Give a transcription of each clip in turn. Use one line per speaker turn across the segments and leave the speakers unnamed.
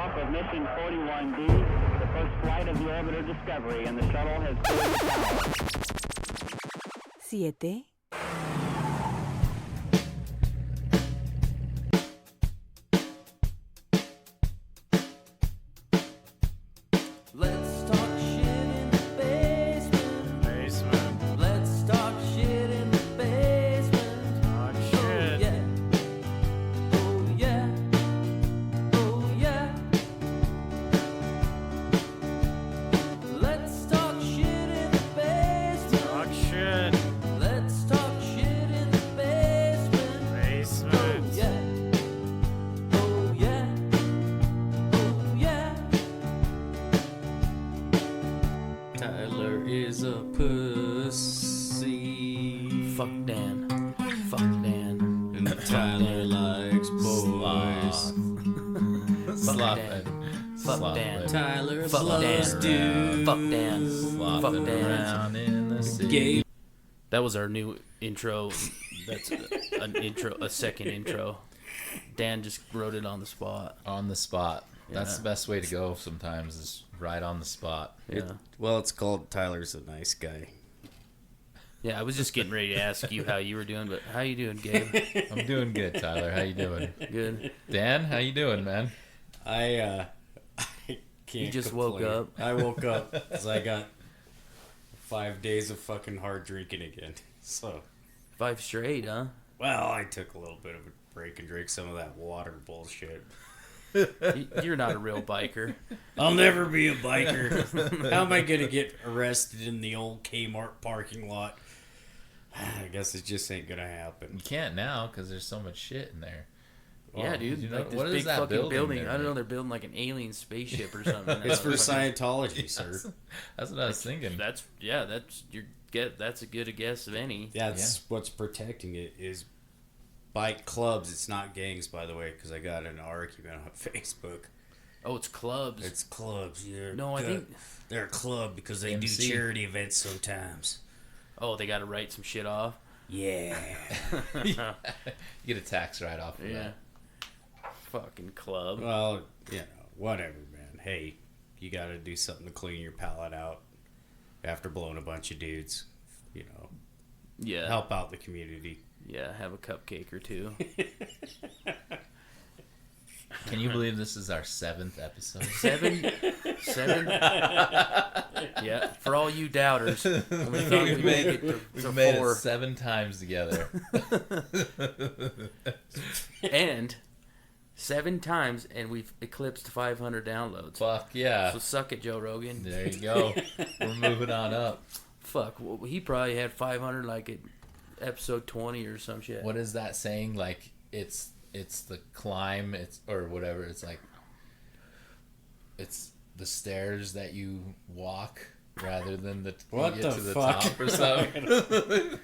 liftoff of mission 41D, the first flight of the orbiter Discovery, and the shuttle has cleared the tower.
7.
Let's talk shit in the basement. Let's talk shit in the basement.
Talk shit.
Oh yeah. Oh yeah. Let's talk shit in the basement.
Talk shit.
Let's talk shit in the basement.
Basement.
Oh yeah. Oh yeah. Oh yeah. Tyler is a pussy. Fuck Dan. Fuck Dan. And Tyler likes boys.
Slopping.
Fuck Dan. Tyler
Fuck
loves
Dan.
dude. Fuck Dan. Fuck
Flopping
Dan.
around in the city.
Gabe.
That was our new intro. That's a second intro. Dan just wrote it on the spot.
On the spot. That's
Yeah.
the best way to go sometimes, is right on the spot.
Yeah.
Well, it's called Tyler's a Nice Guy.
Yeah, I was just getting ready to ask you how you were doing, but how you doing, Gabe?
I'm doing good, Tyler. How you doing?
Good.
Dan, how you doing, man?
I can't
You just
complain.
woke up?
I woke up because I got 5 days of fucking hard drinking again. So,
5 straight, huh?
well, I took a little bit of a break and drank some of that water bullshit.
You're not a real biker.
I'll never be a biker. How am I going to get arrested in the old Kmart parking lot? I guess it just ain't going to happen.
You can't now because there's so much shit in there.
Yeah, dude.
you know-
Like this
what is
big
that
fucking
building there,
I don't know.
like?
They're building like an alien spaceship or something.
It's for
Fucking-
Scientology, sir.
That's what I was thinking.
That's that's a good a guess of any.
That's what's protecting it is bike clubs. It's not gangs, by the way, because I got in an argument on Facebook.
Oh, it's clubs.
It's clubs. Yeah.
No, I think.
they're a club because they do
MC.
charity events sometimes.
Oh, they got to write some shit off.
Yeah.
You get a tax write-off for
Yeah.
that.
Fucking club.
Well, whatever, man. Hey, you got to do something to clean your palate out after blowing a bunch of dudes.
Yeah.
Help out the community.
Yeah, have a cupcake or two.
Can you believe this is our 7th episode?
7. Yeah, for all you doubters, we thought we'd make it to
We've made
4.
it 7 times together.
And 7 times, and we've eclipsed 500 downloads.
Fuck yeah.
So suck it, Joe Rogan.
There you go. We're moving on up.
Fuck, well, he probably had 500 like at episode 20 or some shit.
What is that saying? Like, it's the climb, or whatever. It's like, it's the stairs that you walk rather than you
What
get
the
to the
fuck?
top or something.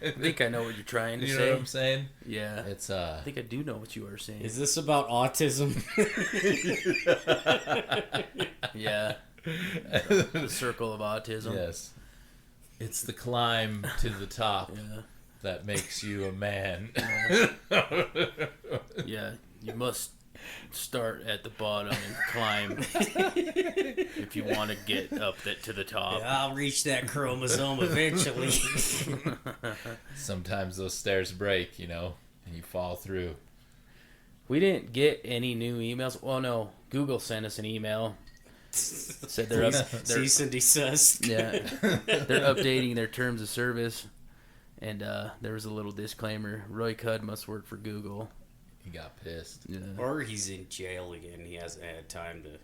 I think I know what you're trying to
You
say.
know what I'm saying?
Yeah.
It's
I think I do know what you are saying.
Is this about autism?
Yeah. The circle of autism.
Yes. It's the climb to the top
Yeah.
that makes you a man.
Yeah. You must start at the bottom and climb if you want to get up to the top.
I'll reach that chromosome eventually.
Sometimes those stairs break, and you fall through.
We didn't get any new emails. Well, no. Google sent us an email. Said they're
Cease and desist.
yeah, they're updating their terms of service, and there was a little disclaimer: Roy Cuddd must work for Google.
He got pissed.
Yeah.
Or he's in jail again. He hasn't had time to,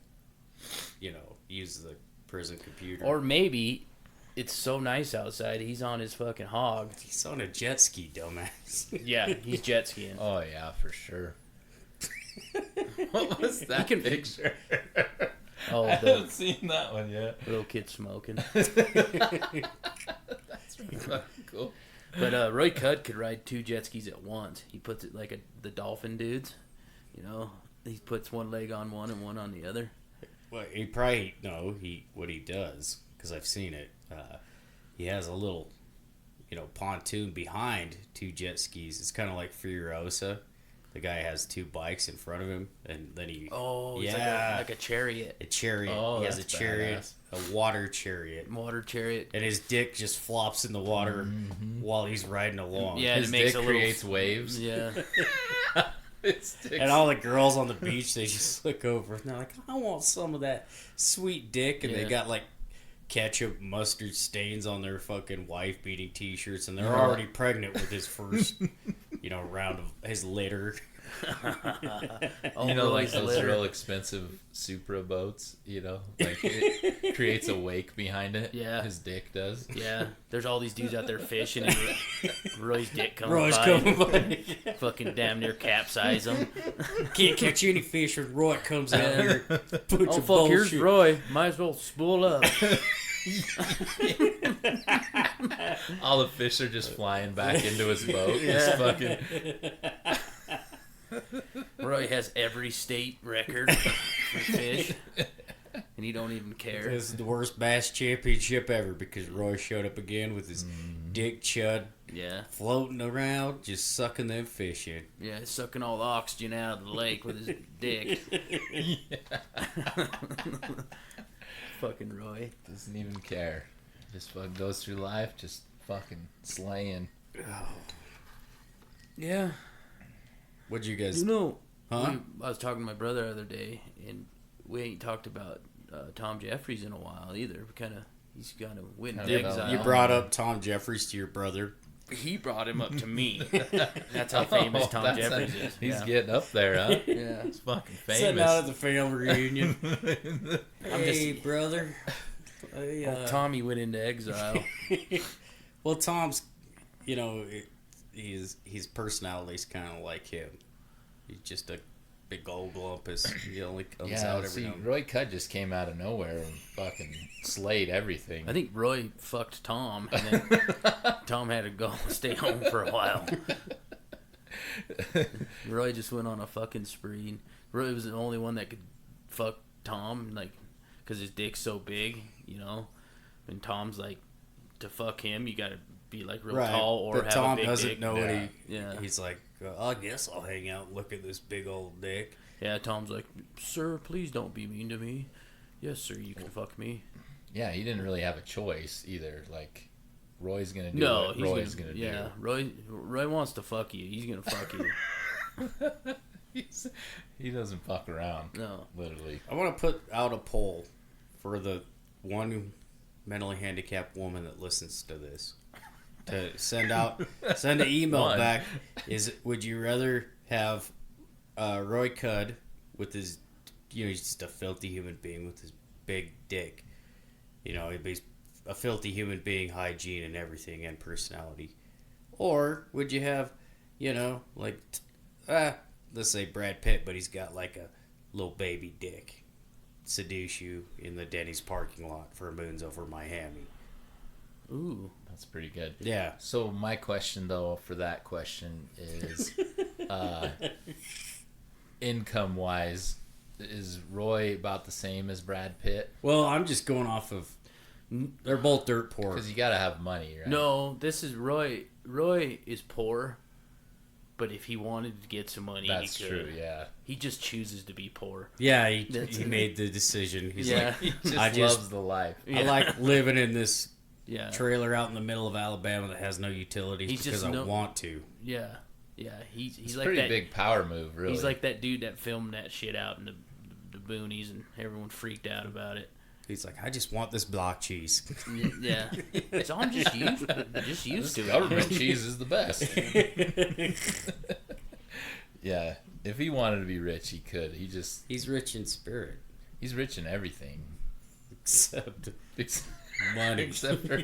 use the prison computer.
Or maybe it's so nice outside, he's on his fucking hog.
He's on a jet ski, dumbass.
Yeah, he's jet skiing.
Oh, yeah, for sure. What was that picture?
Oh,
I
the
haven't seen that one yet.
little kid smoking.
That's really fucking cool.
But Roy Cuddd could ride 2 jet skis at once. He puts it like the dolphin dudes. He puts one leg on one and one on the other.
Well, what he does, because I've seen it, he has a little, pontoon behind 2 jet skis. It's kind of like Furiosa. the guy has 2 bikes in front of him, and then he
He's
yeah,
like a chariot.
a chariot.
Oh,
He has a
that's
chariot,
badass.
a water chariot,
Water chariot.
and his dick just flops in the water while he's riding along.
Yeah,
His
it makes
dick
a little
creates waves.
Yeah.
His dick's-
And all the girls on the beach, they just look over and they're like, I want some of that sweet dick. And they
Yeah.
got like ketchup, mustard stains on their fucking wife beating t-shirts. And they're
Yeah.
already pregnant with his first, round of his litter.
Oh,
you know, like
Roy's
those
litter.
real expensive Supra boats, like it creates a wake behind it.
Yeah.
His dick does.
Yeah, there's all these dudes out there fishing, and Roy's dick comes
Roy's
by
coming
and
by.
fucking damn near capsize him.
Can't catch any fish when Roy comes out here. Bunch
Oh
of
fuck, here's
bullshit.
Roy. Might as well spool up.
All the fish are just flying back into his boat.
Yeah.
Just fucking.
Roy has every state record for fish, and he don't even care.
This is the worst bass championship ever because Roy showed up again with his dick chud
Yeah,
floating around, just sucking them fish in.
yeah, he's sucking all the oxygen out of the lake with his dick. Fucking Roy.
Doesn't even care. Just fucking goes through life just fucking slaying.
Yeah.
What'd you guys...
You know,
Huh?
I was talking to my brother the other day, and we ain't talked about Tom Jeffries in a while either. He's kind of went into
Kinda
exile.
You brought up Tom Jeffries to your brother.
He brought him up to me. That's how famous Tom
that's
Jeffries is.
He's
yeah.
getting up there, huh?
Yeah.
He's fucking
Sitting out at
famous.
the family reunion. Hey,
just-
brother. Hey,
Well, Tommy went into exile.
well, Tom's, his personality's kind of like him. He's just a big old glumpus. He only comes
Yeah,
out every
see,
now and
Roy Cuddd just came out of nowhere and fucking slayed everything.
I think Roy fucked Tom, and then Tom had to go stay home for a while. Roy just went on a fucking spree. Roy was the only one that could fuck Tom, because his dick's so big, And Tom's like, to fuck him, you gotta be real
Right,
tall or
but
have
Tom
a big
doesn't
dick.
know what he.
Yeah.
He's like, I guess I'll hang out and look at this big old dick.
Yeah, Tom's like, sir, please don't be mean to me. Yes, sir, you can fuck me.
Yeah, he didn't really have a choice either. Like, Roy's gonna do
No,
what
he's
Roy's
gonna,
gonna
yeah,
do.
Roy wants to fuck you. He's gonna fuck you.
He doesn't fuck around.
No.
Literally.
I want to put out a poll for the one mentally handicapped woman that listens to this to send an email
One.
back. Would you rather have Roy Cuddd with his, he's just a filthy human being with his big dick. He'd be a filthy human being, hygiene and everything and personality. Or would you have, let's say Brad Pitt, but he's got like a little baby dick, seduce you in the Denny's parking lot for moons over Miami.
Ooh.
That's pretty good.
Yeah.
So my question though for that question is income wise, is Roy about the same as Brad Pitt?
Well, I'm just going off of, they're both dirt poor.
Because you gotta have money, right?
No, this is Roy. Roy is poor, but if he wanted to get some money,
That's
he could.
true, yeah.
He just chooses to be poor.
Yeah,
That's
he
it.
made the decision. He's
Yeah.
He just
I just-
loves the life.
like, I like living in this
Yeah.
trailer out in the middle of Alabama that has no utilities
He's
because
just
I want to.
Yeah. Yeah. He's
It's a
like
pretty
that.
big power move, really.
He's like that dude that filmed that shit out in the boonies, and everyone freaked out about it.
He's like, I just want this block cheese.
Yeah. So I'm just used to it.
government cheese is the best. Yeah, if he wanted to be rich, he could.
He's rich in spirit.
He's rich in everything.
Except
Ex-
money.
Except for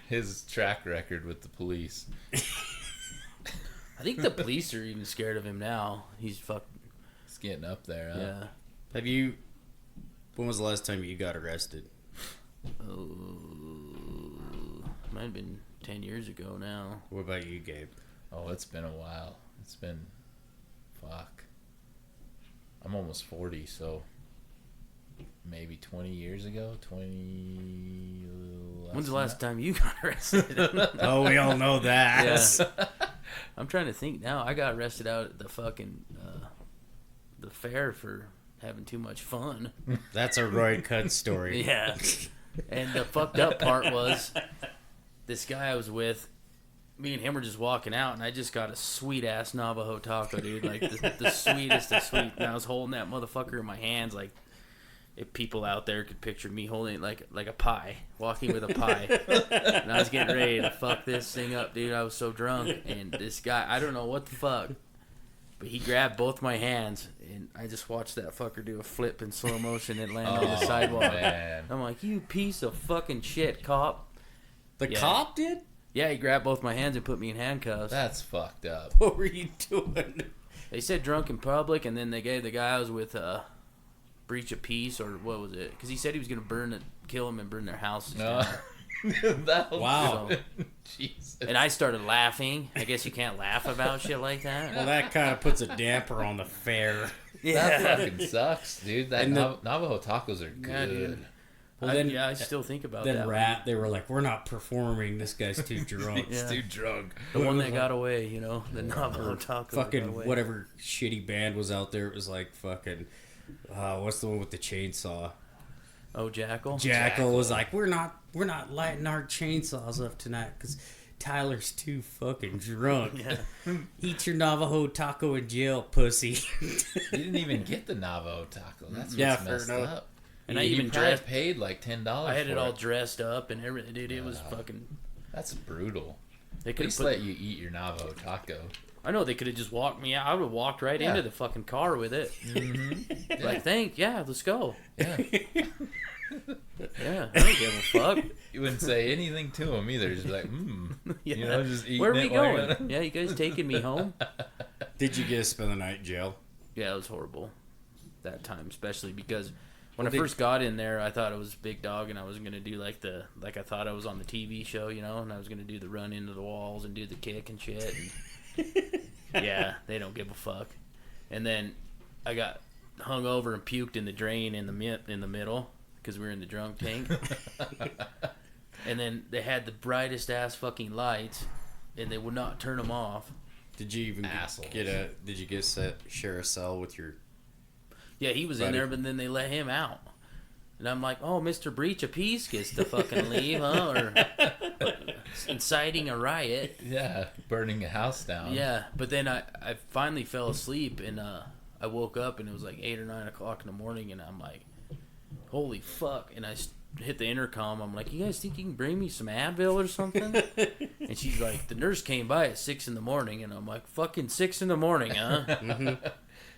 his track record with the police.
I think the police are even scared of him now. He's fucked.
He's getting up there, huh?
Yeah.
When was the last time you got arrested?
Oh, might have been 10 years ago now.
What about you, Gabe?
Oh, it's been a while. It's been... Fuck. I'm almost 40, so... Maybe 20 years ago?
When's the last time you got arrested?
Oh, we all know that.
Yeah. I'm trying to think now. I got arrested out at the fucking the fair for having too much fun.
That's a Roy Cuddd story.
Yeah. And the fucked up part was this guy I was with, me and him were just walking out, and I just got a sweet ass Navajo taco, dude. Like the sweetest of sweet. And I was holding that motherfucker in my hands, like if people out there could picture me holding it like a pie, walking with a pie. And I was getting ready to fuck this thing up, dude. I was so drunk, and this guy, I don't know what the fuck, but he grabbed both my hands, and I just watched that fucker do a flip in slow motion and land on the sidewalk.
Man.
I'm like, you piece of fucking shit, cop.
The
Yeah.
cop did?
Yeah, he grabbed both my hands and put me in handcuffs.
That's fucked up.
What were you doing?
They said drunk in public, and then they gave the guy I was with breach of peace, or what was it? Because he said he was going to kill him and burn their houses
No.
down.
Wow.
So-
Jesus.
and I started laughing. I guess you can't laugh about shit like that.
Well, that kind of puts a damper on the fair.
That fucking sucks, dude. That
And the-
Navajo tacos are good.
Yeah, dude.
Well,
I still think about
Then
that.
they were like, we're not performing. This guy's too drunk.
Yeah.
It's too drunk.
The one that got away, the Navajo taco. that got
Fucking
away.
whatever shitty band was out there. It was like fucking, what's the one with the chainsaw?
Oh, Jackal?
Jackal was like, we're not lighting our chainsaws up tonight because Tyler's too fucking drunk.
Yeah.
Eat your Navajo taco in jail, pussy.
You didn't even get the Navajo taco. That's
Yeah,
what's
fair
messed
enough.
up.
And I
You
even
probably
dressed.
paid like $10.
I had it
for
all dressed up and everything, dude. It was fucking.
That's brutal.
They
At
could
least
put.
let you eat your Navajo taco.
I know they could have just walked me out. I would have walked right
Yeah.
into the fucking car with it.
Mm-hmm.
Like, let's go.
Yeah.
Yeah, I don't give a fuck.
You wouldn't say anything to him either. Just be like,
Yeah.
You know, just eating
Where are we
it while you're
going? Yeah, you guys taking me home?
Did you get to spend the night in jail?
Yeah, it was horrible that time, especially because when
Well,
I first got in there, I thought it was Big Dog, and I was gonna do like I thought I was on the TV show, and I was gonna do the run into the walls and do the kick and shit. And yeah, they don't give a fuck. And then I got hung over and puked in the drain in the middle because we were in the drunk tank. And then they had the brightest ass fucking lights, and they would not turn them off.
Did you even
Assholes.
Did you get share a cell with your?
Yeah, he was in
Buddy.
there, but then they let him out. And I'm like, oh, Mr. Breach of Peace gets to fucking leave, huh? Or inciting a riot.
Yeah, burning a house down.
Yeah, but then I finally fell asleep, and I woke up, and it was like 8 or 9 o'clock in the morning, and I'm like, holy fuck. And I hit the intercom. I'm like, you guys think you can bring me some Advil or something? And she's like, the nurse came by at 6 in the morning, and I'm like, fucking 6 in the morning, huh?
Mm-hmm.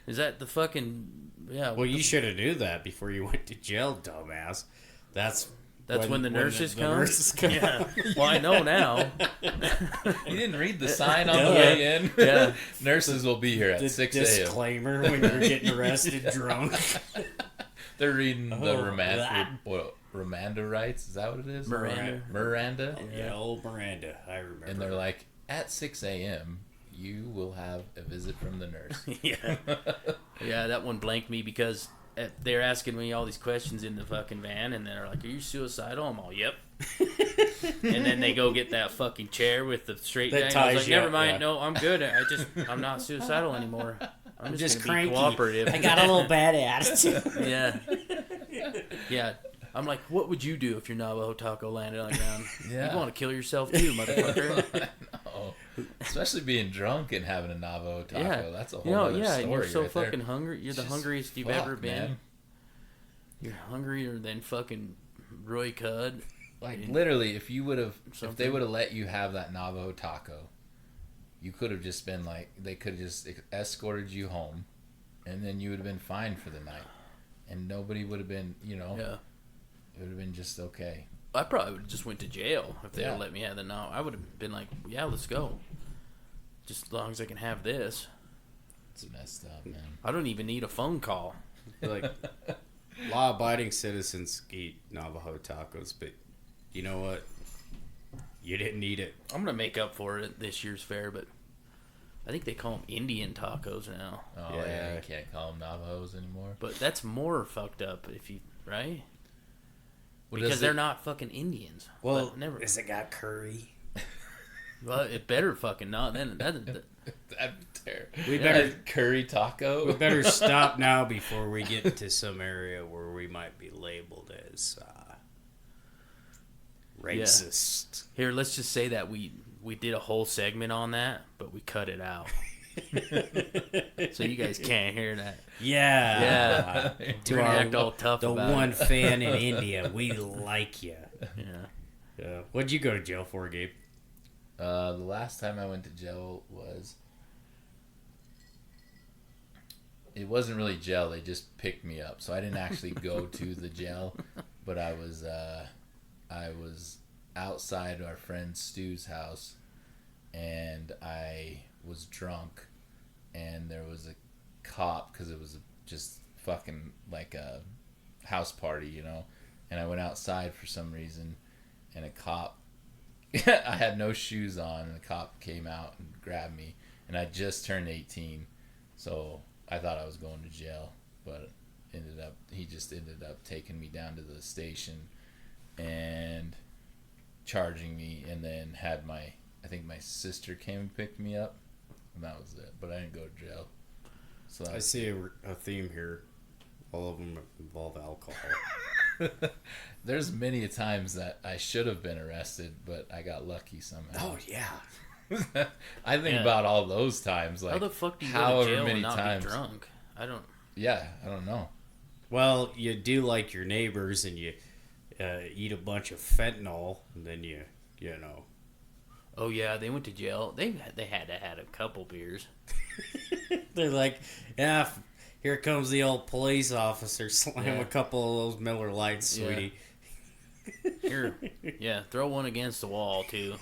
Is that the fucking... Yeah.
Well, you should have knew that before you went to jail, dumbass. That's
when the nurses
the
come?
nurses come.
Yeah. Well, I know now.
You didn't read the sign on the way in?
Yeah.
Nurses will be here at
The
6 a.m.
disclaimer when you're getting arrested drunk.
They're reading the
Oh,
Remanda rights. Is that what it is?
Miranda.
Miranda.
Yeah, old Miranda. I remember.
And they're like, at 6 a.m., you will have a visit from the nurse.
Yeah. Yeah, that one blanked me because they're asking me all these questions in the fucking van, and they're like, are you suicidal? I'm all, yep. And then they go get that fucking chair with the straight
That
down. I was
ties
like,
you
never
up,
mind.
yeah.
No, I'm good. I'm not suicidal anymore. I'm
just
gonna
cranky.
be cooperative.
I got a little bad attitude.
Yeah. Yeah. I'm like, what would you do if your Navajo taco landed on the ground?
Yeah.
You'd want to kill yourself too, motherfucker.
No. Especially being drunk and having a Navajo taco.
Yeah.
That's a whole other
Yeah,
story
and you're so
right
fucking
there.
hungry. You're the
Just
hungriest you've
fuck,
ever been.
man.
You're hungrier than fucking Roy Cuddd.
Like, literally, if they
Something.
would have let you have that Navajo taco, you could have just been like, they could have just escorted you home, and then you would have been fine for the night. And nobody would have been,
Yeah.
it would have been just okay.
I probably would have just went to jail if they
Yeah.
had let me have the now. I would have been like, yeah, let's go. Just as long as I can have this.
It's messed up, man.
I don't even need a phone call.
Like, law-abiding citizens eat Navajo tacos, but you know what? You didn't need it.
I'm going to make up for it at this year's fair, but I think they call them Indian tacos now.
Oh, yeah, you can't call them Navajos anymore.
But that's more fucked up if you, right?
Well,
Because
does
they're
it-
not fucking Indians.
Well,
But never.
has it got curry?
Well, it better fucking not. Then
That'd be terrible.
We better-
curry taco.
We better stop now before we get into some area where we might be labeled as racist.
Here, let's just say that we did a whole segment on that, but we cut it out. So you guys can't hear that.
Yeah.
Yeah.
To
We're gonna
our
act all tough
the
about
one
it.
fan in India, we like you.
Yeah.
What'd you go to jail for, Gabe?
The last time I went to jail was... It wasn't really jail. They just picked me up. So I didn't actually go to the jail. But I was outside our friend Stu's house. And I was drunk. And there was a cop, because it was just fucking like a house party, you know. And I went outside for some reason. And a cop... I had no shoes on. And the cop came out and grabbed me. And I just turned 18. So... I thought I was going to jail, but he just ended up taking me down to the station and charging me, and then I think my sister came and picked me up, and that was it. But I didn't go to jail. So
I see a theme here. All of them involve alcohol.
There's many times that I should have been arrested, but I got lucky somehow.
Oh yeah.
I think about all those times. Like,
How the fuck do you go
however
to jail
many
and not
times.
be drunk? I don't...
Yeah, I don't know.
Well, you do like your neighbors, and you eat a bunch of fentanyl, and then you know.
Oh yeah, they went to jail. They had to had a couple beers.
They're like, yeah, here comes the old police officer. Slam
Yeah.
a couple of those Miller Lights,
Yeah.
sweetie.
Here, yeah, throw one against the wall too,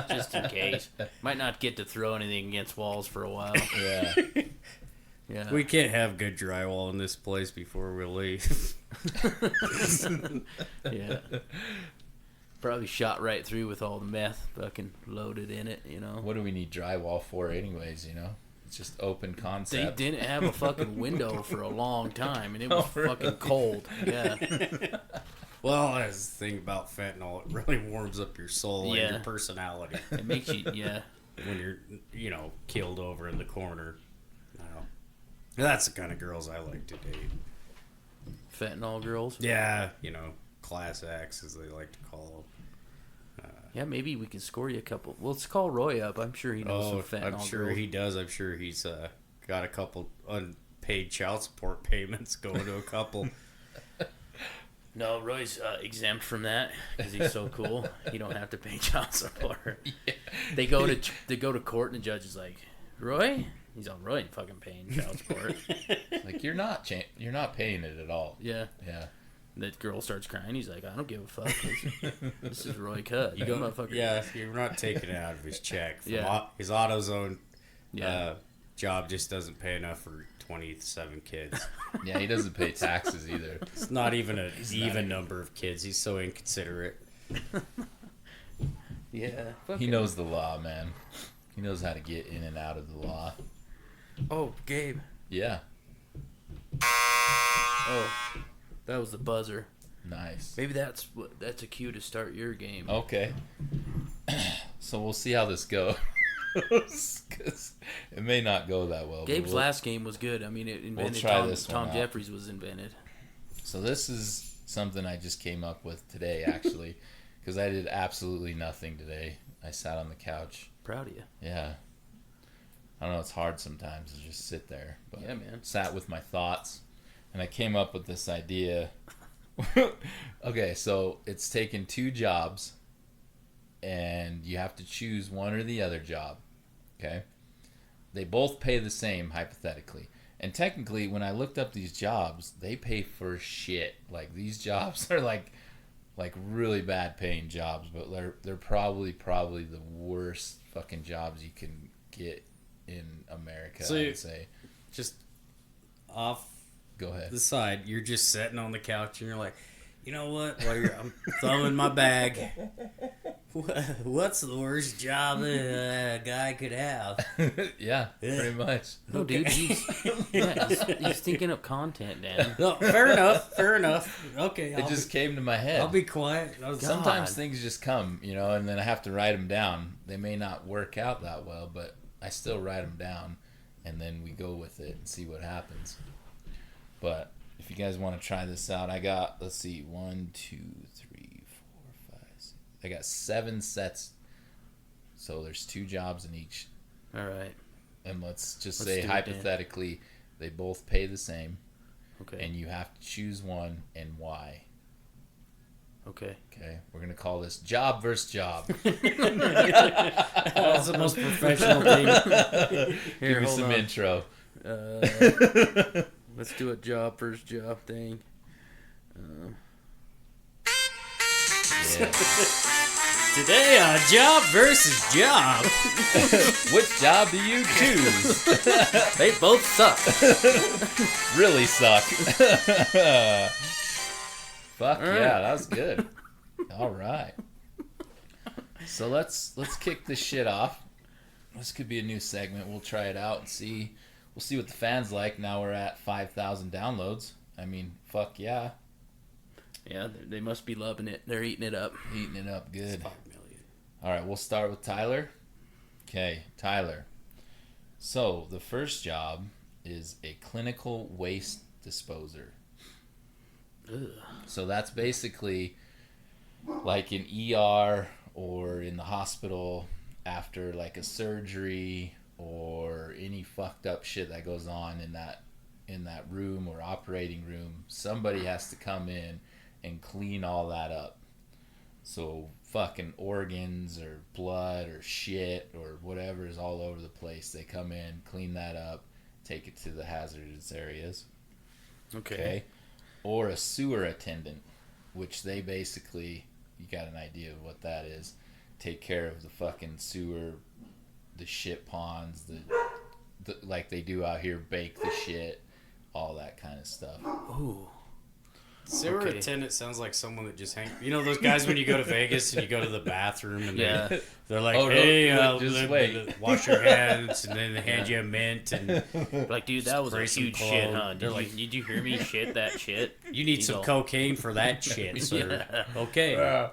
just in case. Might not get to throw anything against walls for a while.
Yeah.
Yeah,
We can't have good drywall in this place before we leave.
yeah. Probably shot right through with all the meth fucking loaded in it. You know.
What do we need drywall for, anyways? You know, it's just open
They
concept.
didn't have a fucking window for a long time, and it was
really?
fucking cold. Yeah.
Well, that's the thing about fentanyl. It really warms up your soul
Yeah.
and your personality
It makes you, yeah.
when you're, killed over in the corner. I don't know. That's the kind of girls I like to date.
Fentanyl girls.
Yeah, class acts, as they like to call
Yeah, maybe we can score you a couple. Well, let's call Roy up. I'm sure he
them.
knows
Oh,
some fentanyl
I'm sure
girls.
he does. I'm sure he's got a couple unpaid child support payments going to a couple.
No, Roy's exempt from that because he's so cool. He don't have to pay child support.
Yeah.
They go to court, and the judge is like, "Roy." He's all, "Roy ain't fucking paying child support."
Like, you're not paying it at all.
Yeah.
Yeah.
That girl starts crying. He's like, "I don't give a fuck. This is Roy Cuddd.
You
That
go,
motherfucker."
yeah, you're not taking it out of his check. From
Yeah.
His AutoZone
Yeah.
job just doesn't pay enough for 27 kids.
Yeah, he doesn't pay taxes either.
It's not even an even number of kids. He's so inconsiderate.
Yeah.
He knows the law, man. He knows how to get in and out of the law.
Oh, Gabe.
Yeah.
Oh, that was the buzzer.
Nice.
Maybe that's a cue to start your game.
Okay. So we'll see how this goes. 'Cause it may not go that well. but
Gabe's
we'll-
last game was good. I mean, it invented
try this one
Tom
out.
Jeffries was invented.
So this is something I just came up with today, actually, because I did absolutely nothing today. I sat on the couch.
Proud of you.
Yeah. I don't know, it's hard sometimes to just sit there. But
Yeah, man.
Sat with my thoughts, and I came up with this idea. Okay, so it's taken two jobs, and you have to choose one or the other job. Okay? They both pay the same, hypothetically. And technically, when I looked up these jobs, they pay for shit. Like, these jobs are like really bad paying jobs, but they're probably the worst fucking jobs you can get in America,
So
I would say.
Just off
Go ahead.
the side, you're just sitting on the couch and you're like, you know what? While I'm thumbing my bag, what's the worst job a guy could have?
Yeah, pretty much.
No, dude, he's thinking of content, Dan.
No, fair enough. Okay,
It just came to my head.
I'll be quiet.
Sometimes
God.
things just come, and then I have to write them down. They may not work out that well, but I still write them down, and then we go with it and see what happens. But if you guys want to try this out, I got, let's see, 1, 2, 3, 4, 5, 6. I got 7 sets. So there's 2 jobs in each.
All right.
And let's
Let's
say
do it,
hypothetically, they both pay the same.
Okay.
And you have to choose one and why.
Okay.
Okay, we're gonna call this job versus job.
That's the most professional thing.
Here,
Give me
hold
some
on.
intro.
Let's do a job first job thing.
Yeah.
Today on Job versus Job.
Which job do you choose?
They both suck.
Really suck. Fuck
All right.
yeah, that was good. All right. So let's kick this shit off. This could be a new segment. We'll try it out and see. We'll see what the fans like. Now we're at 5,000 downloads. I mean, fuck yeah.
Yeah, they must be loving it. They're eating it up.
Eating it up good.
5 million.
All right, we'll start with Tyler. Okay, Tyler. So the first job is a clinical waste disposer.
Ugh.
So that's basically like an ER or in the hospital after like a surgery or any fucked up shit that goes on in that room or operating room. Somebody has to come in and clean all that up. So fucking organs or blood or shit or whatever is all over the place. They come in, clean that up, take it to the hazardous areas. Okay. Or a sewer attendant, which they basically, you got an idea of what that is, take care of the fucking sewer, the shit ponds, the like they do out here, bake the shit, all that kind of stuff.
Ooh.
Sewer
Okay.
attendant sounds like someone that just you know those guys when you go to Vegas and you go to the bathroom and
Yeah.
they're like,
Oh, no,
hey,
just wait.
wash your hands, and then they hand you a mint, and
Like, dude, that was a
Spray some
huge shit,
cologne.
huh?
They're
Did you hear me shit that shit?
you need
You
some
go.
cocaine for that shit, sir.
Yeah.
Okay.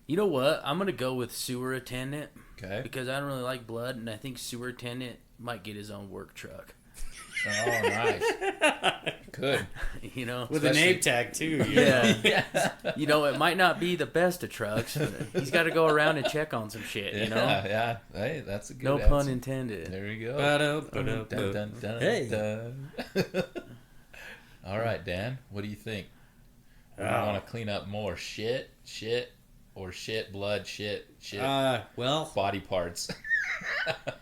You know what? I'm going to go with sewer attendant
Okay.
because I don't really like blood, and I think sewer attendant might get his own work truck.
Oh, nice. Good.
You know?
With a name tag, too. You know?
Yeah. You know, it might not be the best of trucks, but he's got to go around and check on some shit, you know?
Yeah. Hey, that's a good
No
answer.
pun intended.
There you go.
Ba-da-ba-da-ba.
Dun, dun, dun,
Hey.
dun. All right, Dan. What do you think?
Oh.
You want to clean up more shit, or shit, blood, shit,
Well,
body parts?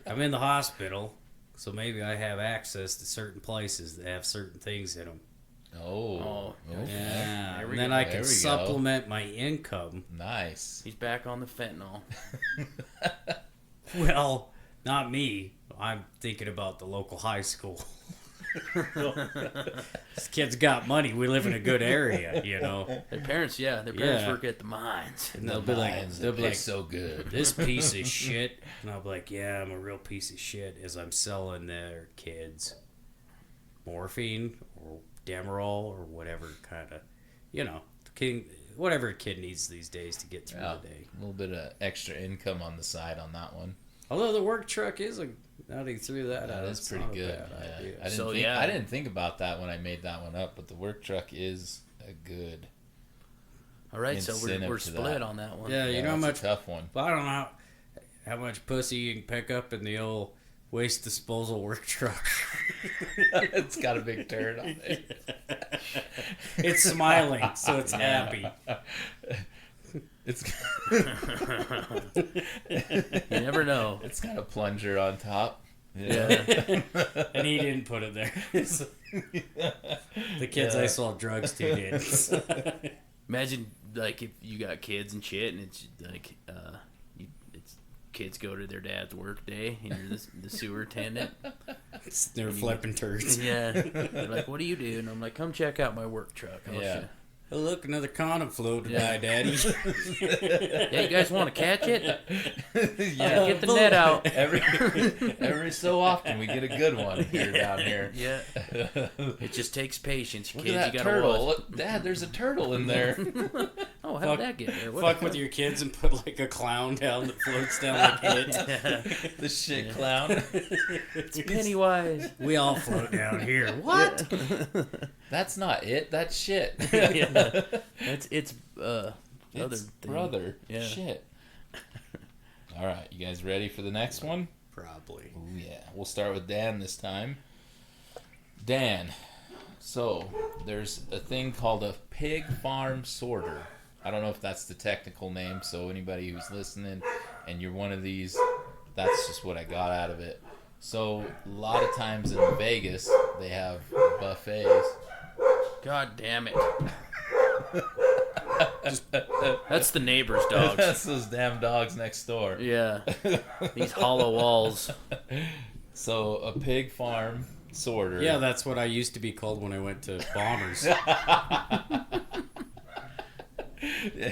I'm in the hospital, so maybe I have access to certain places that have certain things in them.
Oh.
Oh.
Yeah,
There we
and then
go.
I
There
can
we go.
supplement my income.
Nice.
He's back on the fentanyl.
Well, not me. I'm thinking about the local high school. This kid's got money. We live in a good area, you know.
Their parents
Yeah.
work at the mines.
And they'll be like,
It's so good.
this piece of shit. And I'll be like, yeah, I'm a real piece of shit as I'm selling their kids morphine or Demerol or whatever kind of, you know, whatever a kid needs these days to get through
Yeah,
the day.
a little bit of extra income on the side on that one.
Although the work truck is now that you threw that out,
That is
it's
pretty
not a
good.
bad
Yeah.
idea.
I didn't think about that when I made that one up, but the work truck is a good.
All right, so
Incentive
we're
to
split
that.
on that one.
Yeah, you know how
that's
much.
a tough one.
But I don't know how much pussy you can pick up in the old waste disposal work truck.
It's got a big turd on it.
It's smiling, so it's happy.
It's
You never know.
it's got a plunger on top.
Yeah.
And he didn't put it there. The kids I sold drugs to did.
Imagine like if you got kids and shit, and it's like it's kids go to their dad's work day, and you're the sewer attendant.
They're flipping turds.
Yeah. They're like, what do you do? And I'm like, come check out my work truck. I'll
Yeah.
show-
Oh, look, another condom floated
Yeah.
by, Daddy.
Yeah, you guys want to catch it?
Yeah.
Get the net out.
Every so often we get a good one here down here.
Yeah. It just takes patience,
Look
kids.
at that
You gotta
turtle.
watch.
Look, Dad, there's a turtle in there.
Oh, how did that get there? What
Fuck with your kids and put like a clown down that floats down like it.
The shit clown.
It's Pennywise.
We all float down here. What?
That's not it. That's shit.
Yeah. That's its other
It's
thing.
brother.
Yeah.
Shit. All right, you guys ready for the next one?
Probably.
Ooh, yeah. We'll start with Dan this time. Dan. So, there's a thing called a pig farm sorter. I don't know if that's the technical name, so anybody who's listening and you're one of these, that's just what I got out of it. So, a lot of times in Vegas, they have buffets.
God damn it. That's the neighbor's dogs.
That's those damn dogs next door.
Yeah. These hollow walls.
So, a pig farm sorter.
Yeah, that's what I used to be called when I went to Bombers.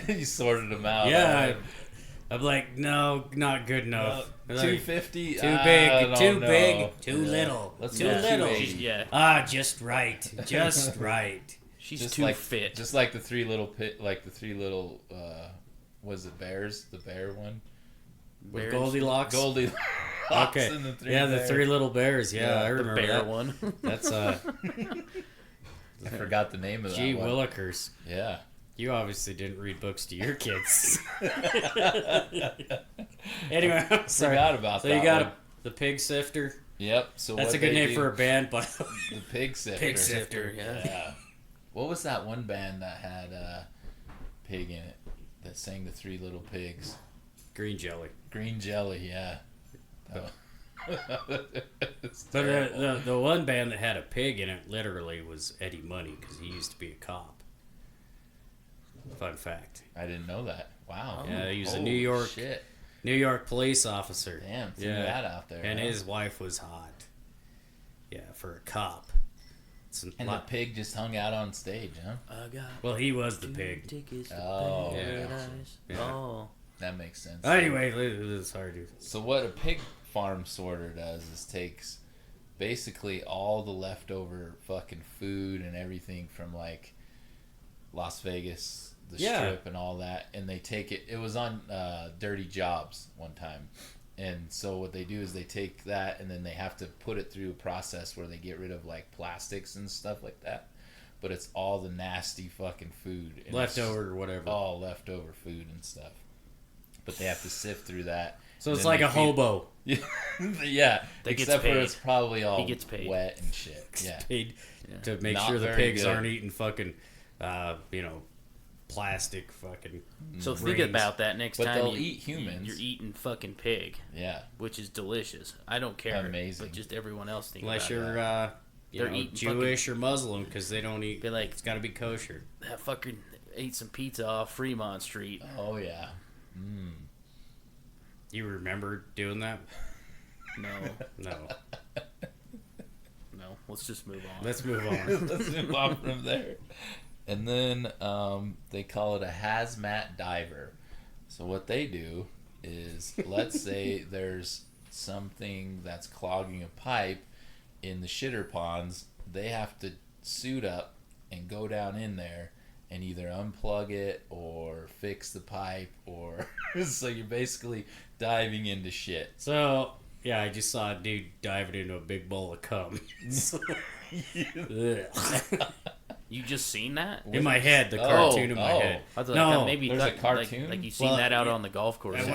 You sorted them out.
Yeah, I'm like, no, not good enough. They're like,
250?
too big, too
Yeah.
little,
Let's
too
go
little.
280.
Yeah.
Just right, just right.
She's
Just
too
like,
fit.
Just like the three little was it bears? The bear one?
With
Bears.
Goldilocks.
Goldilocks
Okay.
and the three
Yeah, the
bears.
three little bears. Yeah, I
The
remember
bear
that.
one.
That's
I forgot the name of that
gee
one.
willikers.
Yeah.
You obviously didn't read books to your kids. Anyway, I'm sorry.
Forgot about
So
that
you got
one.
the pig sifter.
Yep. So
That's
what
a good
they
name
do-
for a band, but
the pig sifter.
Pig sifter.
Yeah.
Yeah. What was that one band that had pig in it that sang the Three Little Pigs?
green jelly.
Green Jelly. Yeah. It's
But
terrible.
the one band that had a pig in it literally was Eddie Money because he used to be a cop. Fun fact.
I didn't know that. Wow.
Yeah, he was a
Holy
New York
shit.
police officer.
Damn, threw that out there.
And
huh?
his wife was hot. Yeah, for a cop. It's a
And the
lot-
pig just hung out on stage, huh?
I got
well, he was the pig.
tickets to
Oh,
paradise.
yeah.
Oh.
That makes sense.
Anyway, it's hard to.
So what a pig farm sorter does is takes basically all the leftover fucking food and everything from like Las Vegas, the
Yeah.
Strip and all that, and they take it. It was on Dirty Jobs one time. And so what they do is they take that and then they have to put it through a process where they get rid of like plastics and stuff like that. But it's all the nasty fucking food. And it's
Leftover or whatever.
all leftover food and stuff. But they have to sift through that.
So
and
it's
then
like
they
a
feed-
hobo.
Yeah,
That gets
except for
paid.
it's probably all
He gets paid.
wet and shit. Yeah,
Paid
Yeah.
to make
Not
sure the
very
pigs
good.
aren't eating fucking, plastic fucking.
So think
Rings.
about that next
But
time.
they'll eat humans.
You're eating fucking pig,
yeah.
which is delicious. I don't care.
Amazing.
But just everyone else think
Unless
about
you're,
it. They're eating
Jewish or Muslim, because they don't eat.
Be like-
it's got to be kosher.
That fucking ate some pizza off Fremont Street.
Oh yeah.
You remember doing that?
No,
No.
no. Let's just move on.
Let's move on.
Let's move on from there. And then they call it a hazmat diver. So what they do is, let's say there's something that's clogging a pipe in the shitter ponds. They have to suit up and go down in there and either unplug it or fix the pipe, or so you're basically diving into shit.
So, yeah, I just saw a dude diving into a big bowl of cum. Ugh.
You just seen that?
In my head, the
Oh,
cartoon in my
oh.
head.
I thought
No,
maybe
there's
thought,
a cartoon?
like you seen
Well,
that out
yeah.
on the golf course.
I
or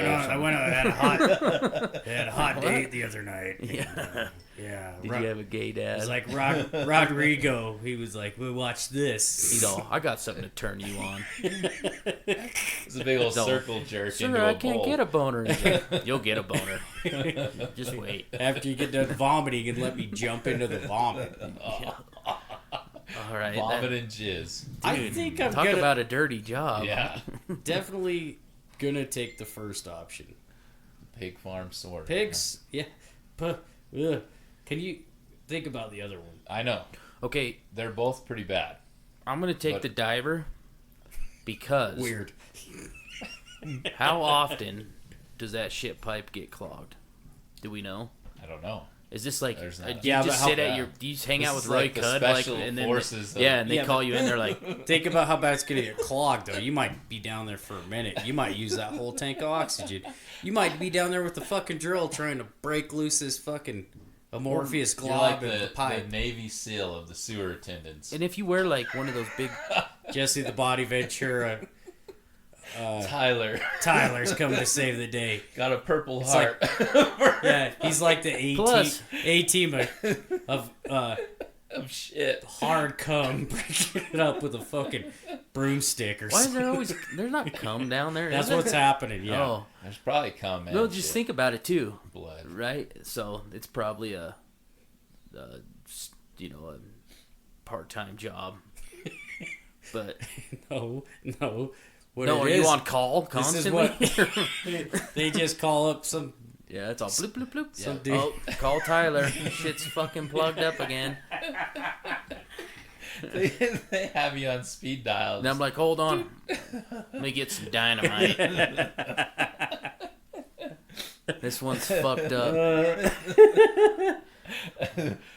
went
something.
out, had a hot date the other night.
Yeah.
Yeah.
Did you have a gay
It
dad?
was like Rodrigo. He was like, "We'll watch this."
He's all, I got something to turn you on.
It's a big old
No.
circle jerk
Sir,
into a
I can't
bowl.
get a boner. He's like, you'll get a boner. Just wait.
After you get done vomiting, and let me jump into the vomit.
All right.
Vomit and jizz.
I
Dude,
think I'm
talk
gonna
about a dirty job.
Yeah.
definitely gonna take the first option.
Pig farm sorter.
Pigs, yeah. Can you think about the other one?
I know.
Okay,
They're both pretty bad.
I'm gonna take
But-
the diver because
Weird.
how often does that shit pipe get clogged? Do we know?
I don't know.
Is this like
There's
do
not
you
Yeah, but
just
how-
sit at your? Do you just hang
This
out with
is
Roy
like the
Cuddd,
special
and then
forces of-
and they
Yeah,
call
but-
you in. They're like,
Think about how bad it's gonna get clogged, though. You might be down there for a minute. You might use that whole tank of oxygen. You might be down there with the fucking drill trying to break loose this fucking amorphous
You're
glob
like
of the
the
pipe.
Navy SEAL of the sewer attendants.
and if you wear like one of those big,
Jesse the Body Ventura. Tyler's coming to save the day.
got a purple
It's
heart.
Yeah, he's like the
Plus-
A team of
of shit.
hard cum breaking it up with a fucking broomstick or
why is
something.
there always? There's not cum down there.
That's
is there?
what's happening. Yeah.
Oh,
There's probably cum.
no, just think about it too,
blood.
right? So it's probably a part-time job, but
No. What
no,
it
are
is,
you on call
this is
constantly?
what they just call up some.
Yeah, it's all bloop bloop bloop.
Some
Yeah.
dude.
Oh, call Tyler. Shit's fucking plugged up again.
They have you on speed dial.
And I'm like, hold on, let me get some dynamite. This one's fucked up.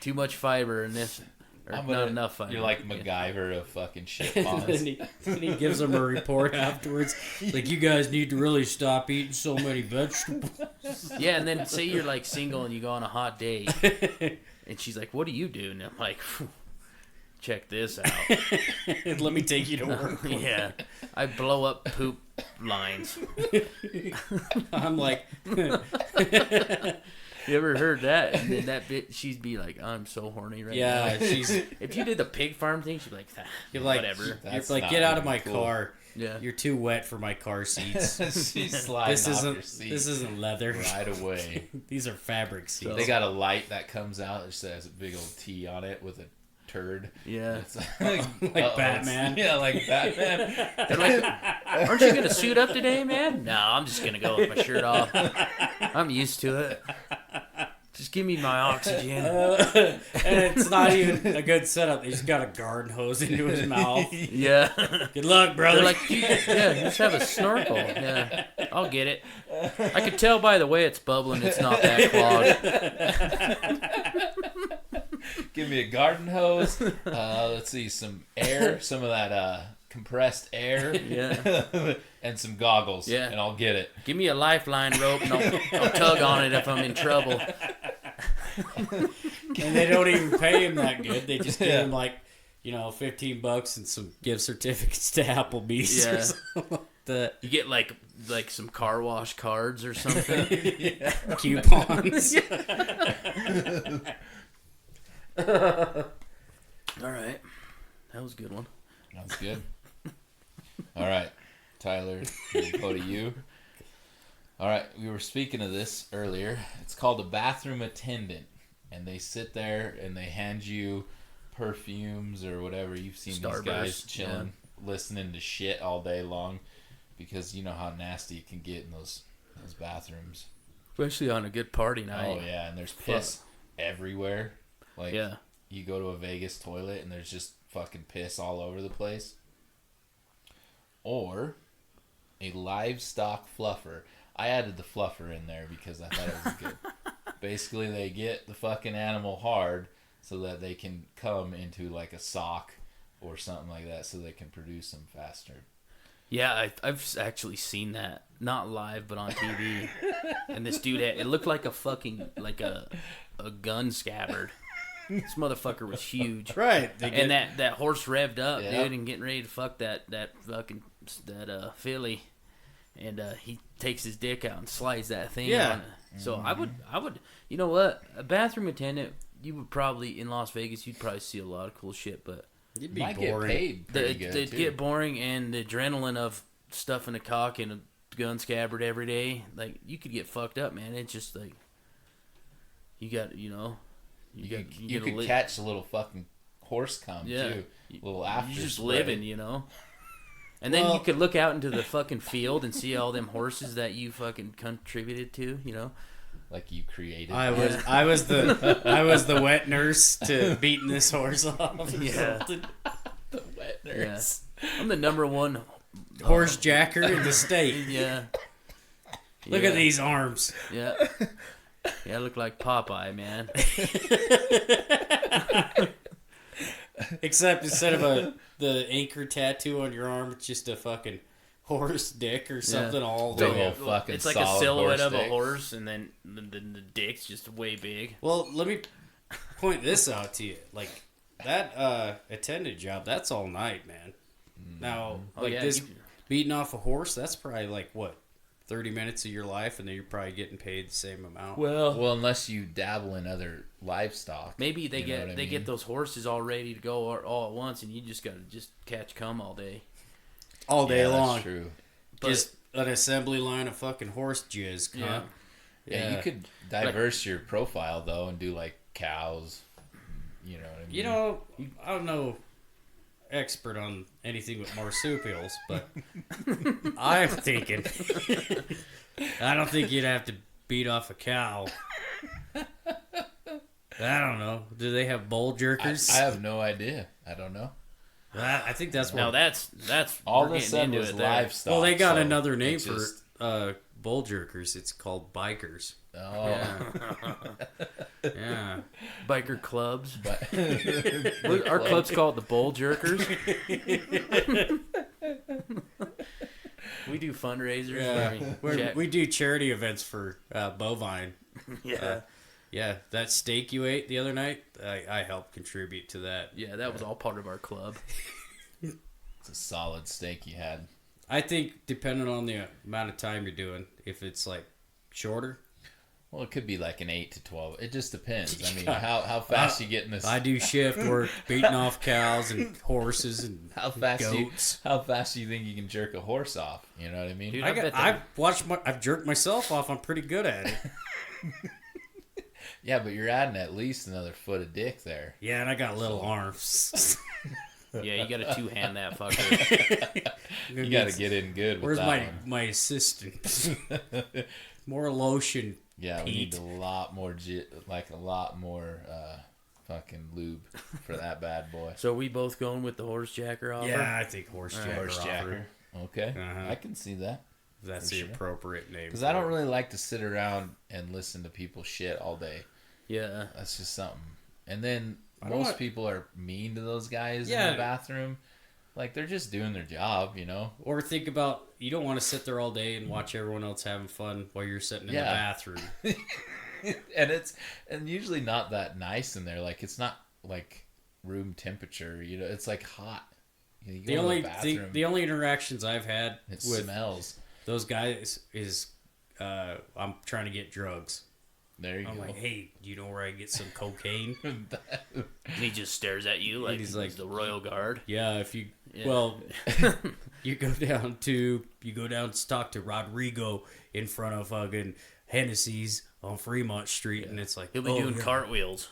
Too much fiber in this, or not enough fiber.
You're like MacGyver of fucking shit
And
ponds.
then he gives them a report afterwards. Like, you guys need to really stop eating so many vegetables.
Yeah, and then say you're like single and you go on a hot date, and she's like, "What do you do?" And I'm like, "Check this out."
Let me take you to work.
Yeah, I blow up poop lines.
I'm like,
You ever heard that? And then that bit, she'd be like, "I'm so horny right now."
yeah, she's.
If you did the pig farm thing, she'd be like,
You're like,
whatever.
You're
That's
like,
not
get out
even
of my
cool.
car.
Yeah.
You're too wet for my car seats.
She's sliding
This
off your
isn't.
seat
This isn't leather.
right away.
These are fabric seats.
They got a light that comes out that says a big old T on it with a turd.
Yeah.
It's like,
Like Batman.
Yeah, like Batman.
They're like, "Aren't you gonna suit up today, man?" No, I'm just gonna go with my shirt off. I'm used to it. Just give me my oxygen.
And it's not even a good setup. He's got a garden hose into his mouth.
Yeah.
Good luck, brother.
They're like, yeah, just have a snorkel. Yeah, I'll get it. I could tell by the way it's bubbling, it's not that clogged.
Give me a garden hose. Let's see, some air, some of that compressed air.
Yeah.
And some goggles.
Yeah.
And I'll get it.
Give me a lifeline rope and I'll tug on it if I'm in trouble.
And they don't even pay him that good. They just give him like, $15 and some gift certificates to Applebee's or
Yeah.
something like that.
You get like some car wash cards or something.
Coupons.
All right. That was a good one.
Sounds good. All right. Tyler, we'll go to you. All right. We were speaking of this earlier. It's called a bathroom attendant. And they sit there and they hand you perfumes or whatever. You've seen these guys
Starburst,
chilling, listening to shit all day long. Because you know how nasty it can get in those bathrooms.
Especially on a good party night.
Oh, yeah. And there's piss everywhere. Like,
Yeah.
you go to a Vegas toilet and there's just fucking piss all over the place. Or a livestock fluffer. I added the fluffer in there because I thought it was good. Basically, they get the fucking animal hard so that they can come into like a sock or something like that so they can produce them faster.
Yeah, I've actually seen that. Not live, but on TV. And this dude it looked like a fucking, like a gun scabbard. This motherfucker was huge.
Right.
And that horse revved up,
Yeah.
dude, and getting ready to fuck that filly. And he takes his dick out and slides that thing
Yeah.
on. So I would, you know what? A bathroom attendant, you would probably, in Las Vegas, you'd probably see a lot of cool shit, but
You'd be
Might
boring.
get paid pretty good,
it'd
too.
get boring, and the adrenaline of stuffing a cock in a gun scabbard every day, like, you could get fucked up, man. It's just like, you got,
You
get
could catch a little fucking horse cum, too. A little after
you're just
spray.
living, And then you could look out into the fucking field and see all them horses that you fucking contributed to,
Like you created.
I was the wet nurse to beating this horse off.
Yeah.
the wet
Yeah.
nurse.
I'm the number one.
Horse jacker in the state.
Yeah.
Look
Yeah.
at these arms.
Yeah. Yeah, I look like Popeye, man.
Except instead of the anchor tattoo on your arm, it's just a fucking horse dick or something all the
Big
way
old
up.
fucking
It's like a
solid
silhouette of a
dick.
horse, and then the dick's just way big.
Well, let me point this out to you. Like, that attendant job, that's all night, man. Now,
Oh,
like
yeah,
this
you-
beating off a horse, that's probably like, what, 30 minutes of your life, and then you're probably getting paid the same amount.
Well, unless you dabble in other livestock.
Maybe they
you know
get
what I
they
mean?
get those horses all ready to go all at once, and you just gotta just catch cum all day.
All day
Yeah,
long.
that's true.
But-
Just an assembly line of fucking horse jizz.
Yeah.
Huh?
Yeah, you could diverse your profile though and do like cows. You know what I mean?
You know, I'm no expert on anything with marsupials, but I'm thinking I don't think you'd have to beat off a cow. I don't know. Do they have bull jerkers?
I have no idea. I don't know.
I think that's
Now
what.
that's
All
we're
they
getting
said
into
was
it there.
livestock.
Well, they got
so
another name
it's
for
just-
bull jerkers. It's called bikers.
Oh,
Yeah.
Biker clubs.
but
Our club's called the Bull Jerkers. We do fundraisers. where we
We do charity events for bovine.
yeah.
Yeah, that steak you ate the other night, I helped contribute to that.
Yeah, that was all part of our club.
it's a solid steak you had.
I think depending on the amount of time you're doing, if it's like shorter,
Well, it could be like an 8 to 12. It just depends. I mean,
Yeah.
how fast you get in this?
I do shift work, beating off cows and horses and
How fast
goats.
how fast do you think you can jerk a horse off? You know what I mean?
Dude,
I've jerked myself off. I'm pretty good at it.
Yeah, but you're adding at least another foot of dick there.
Yeah, and I got little arms.
Yeah, you got to two-hand that fucker.
You got to get in good with
Where's
that
my assistant? More lotion.
Yeah, we need
Pete.
a lot more fucking lube for that bad boy.
So we both going with the horse jacker offer?
Yeah, I think horse jacker.
Horse
offer.
jacker. Okay,
Uh-huh.
I can see that.
That's
For
the
sure.
appropriate name.
Because
for
I don't
it.
really like to sit around and listen to people shit all day.
Yeah.
That's just something. And then
I don't
most
want-
people are mean to those guys in
Yeah.
the bathroom. Like, they're just doing their job, you know?
Or think about, you don't want to sit there all day and watch everyone else having fun while you're sitting in the
Yeah.
bathroom.
and usually not that nice in there. Like, it's not like room temperature, you know? It's like hot. You know, you go
The
to
only
bathroom,
the only interactions I've had
it
with
smells.
those guys is I'm trying to get drugs.
There you
I'm
go.
like, hey, do you know where I get some cocaine?
And he just stares at you like
he's
he's
like-
the royal guard.
Yeah, if you
Yeah.
well, you go down to talk to Rodrigo in front of fucking Hennessy's on Fremont Street, and it's like
He'll be doing cartwheels.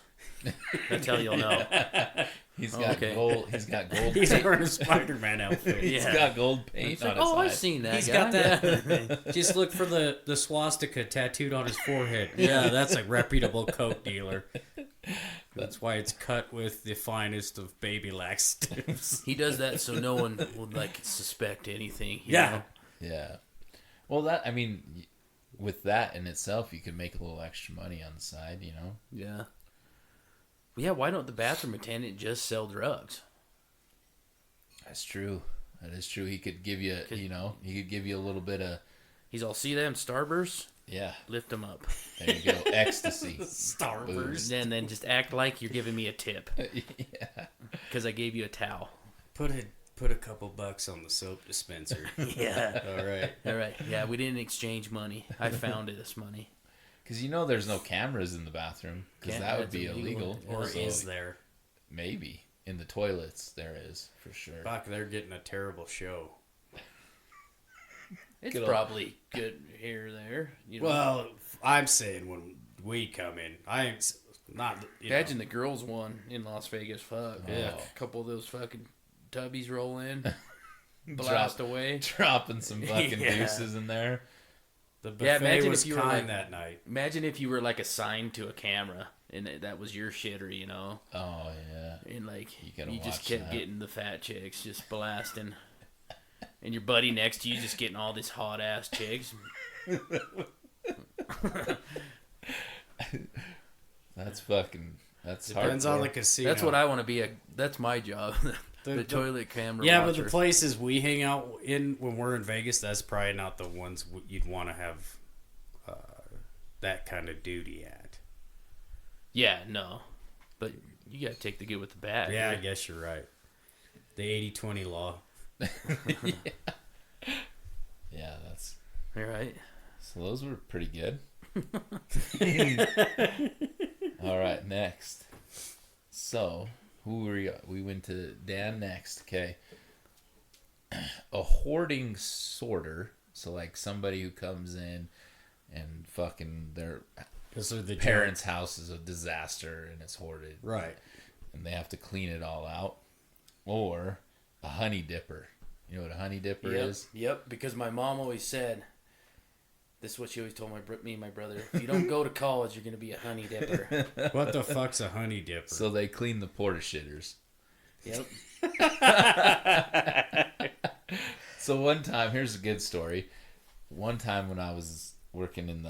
That's how you'll know.
He's
Oh,
got
okay.
gold. He's got gold.
He's
paint.
wearing a Spider-Man outfit.
He's
Yeah.
got gold paint
It's
on
like,
his
oh, I've
eyes.
seen that
He's
guy.
got that. Just look for the swastika tattooed on his forehead. Yeah, that's a reputable coke dealer. That's why it's cut with the finest of baby laxatives.
He does that so no one would like suspect anything. you
Yeah.
know?
Yeah. Well, I mean, with that in itself, you could make a little extra money on the side, you know?
Yeah. Yeah, why don't the bathroom attendant just sell drugs?
That's true. That is true. He could give you, you know, he could give you a little bit of,
He's all, see them Starbursts?
yeah,
Lift them up.
there you go, ecstasy.
Starburst.
And then just act like you're giving me a tip
Yeah.
because I gave you a towel.
Put a couple bucks on the soap dispenser.
Yeah.
All right.
All right. Yeah, we didn't exchange money. I found this money.
Because you know there's no cameras in the bathroom, because
Can't-
that would
that's
be
illegal.
illegal.
Or
So
is there?
maybe. In the toilets, there is, for sure.
Fuck, they're getting a terrible show.
It's
Good old-
probably good here or there. You know,
Well, I'm saying when we come in, I ain't not. You
imagine the girls won in Las Vegas. Fuck.
Yeah.
A couple of those fucking tubbies roll in, blast away.
Dropping some fucking
Yeah.
deuces in there.
the
Yeah,
buffet
imagine
was
if you were
kind
like-
that night.
Imagine if you were like assigned to a camera and that was your shitter, you know,
Oh, yeah.
and like
You gotta
you just
watch
kept
that.
getting the fat chicks just blasting, and your buddy next to you just getting all this hot ass chicks.
That's fucking. That's
Depends on the
hardcore.
casino.
That's what I want to be. That's my job. The toilet camera.
Yeah,
watcher.
but the places we hang out in when we're in Vegas, that's probably not the ones you'd want to have that kind of duty at.
Yeah, no. But you gotta take the good with the bad.
Yeah, I
right?
guess you're right. The 80-20 law.
Yeah, that's.
You're right.
So those were pretty good. All right, next. So, who were we went to Dan next. Okay. A hoarding sorter. So, like somebody who comes in and fucking their parents' house is a disaster and it's hoarded.
Right.
And they have to clean it all out. Or a honey dipper. You know what a honey dipper is?
Yep, because my mom always said, this is what she always told me and my brother, if you don't go to college, you're going to be a honey dipper.
What the fuck's a honey dipper?
So they clean the porta shitters.
Yep.
So one time, here's a good story. One time when I was working in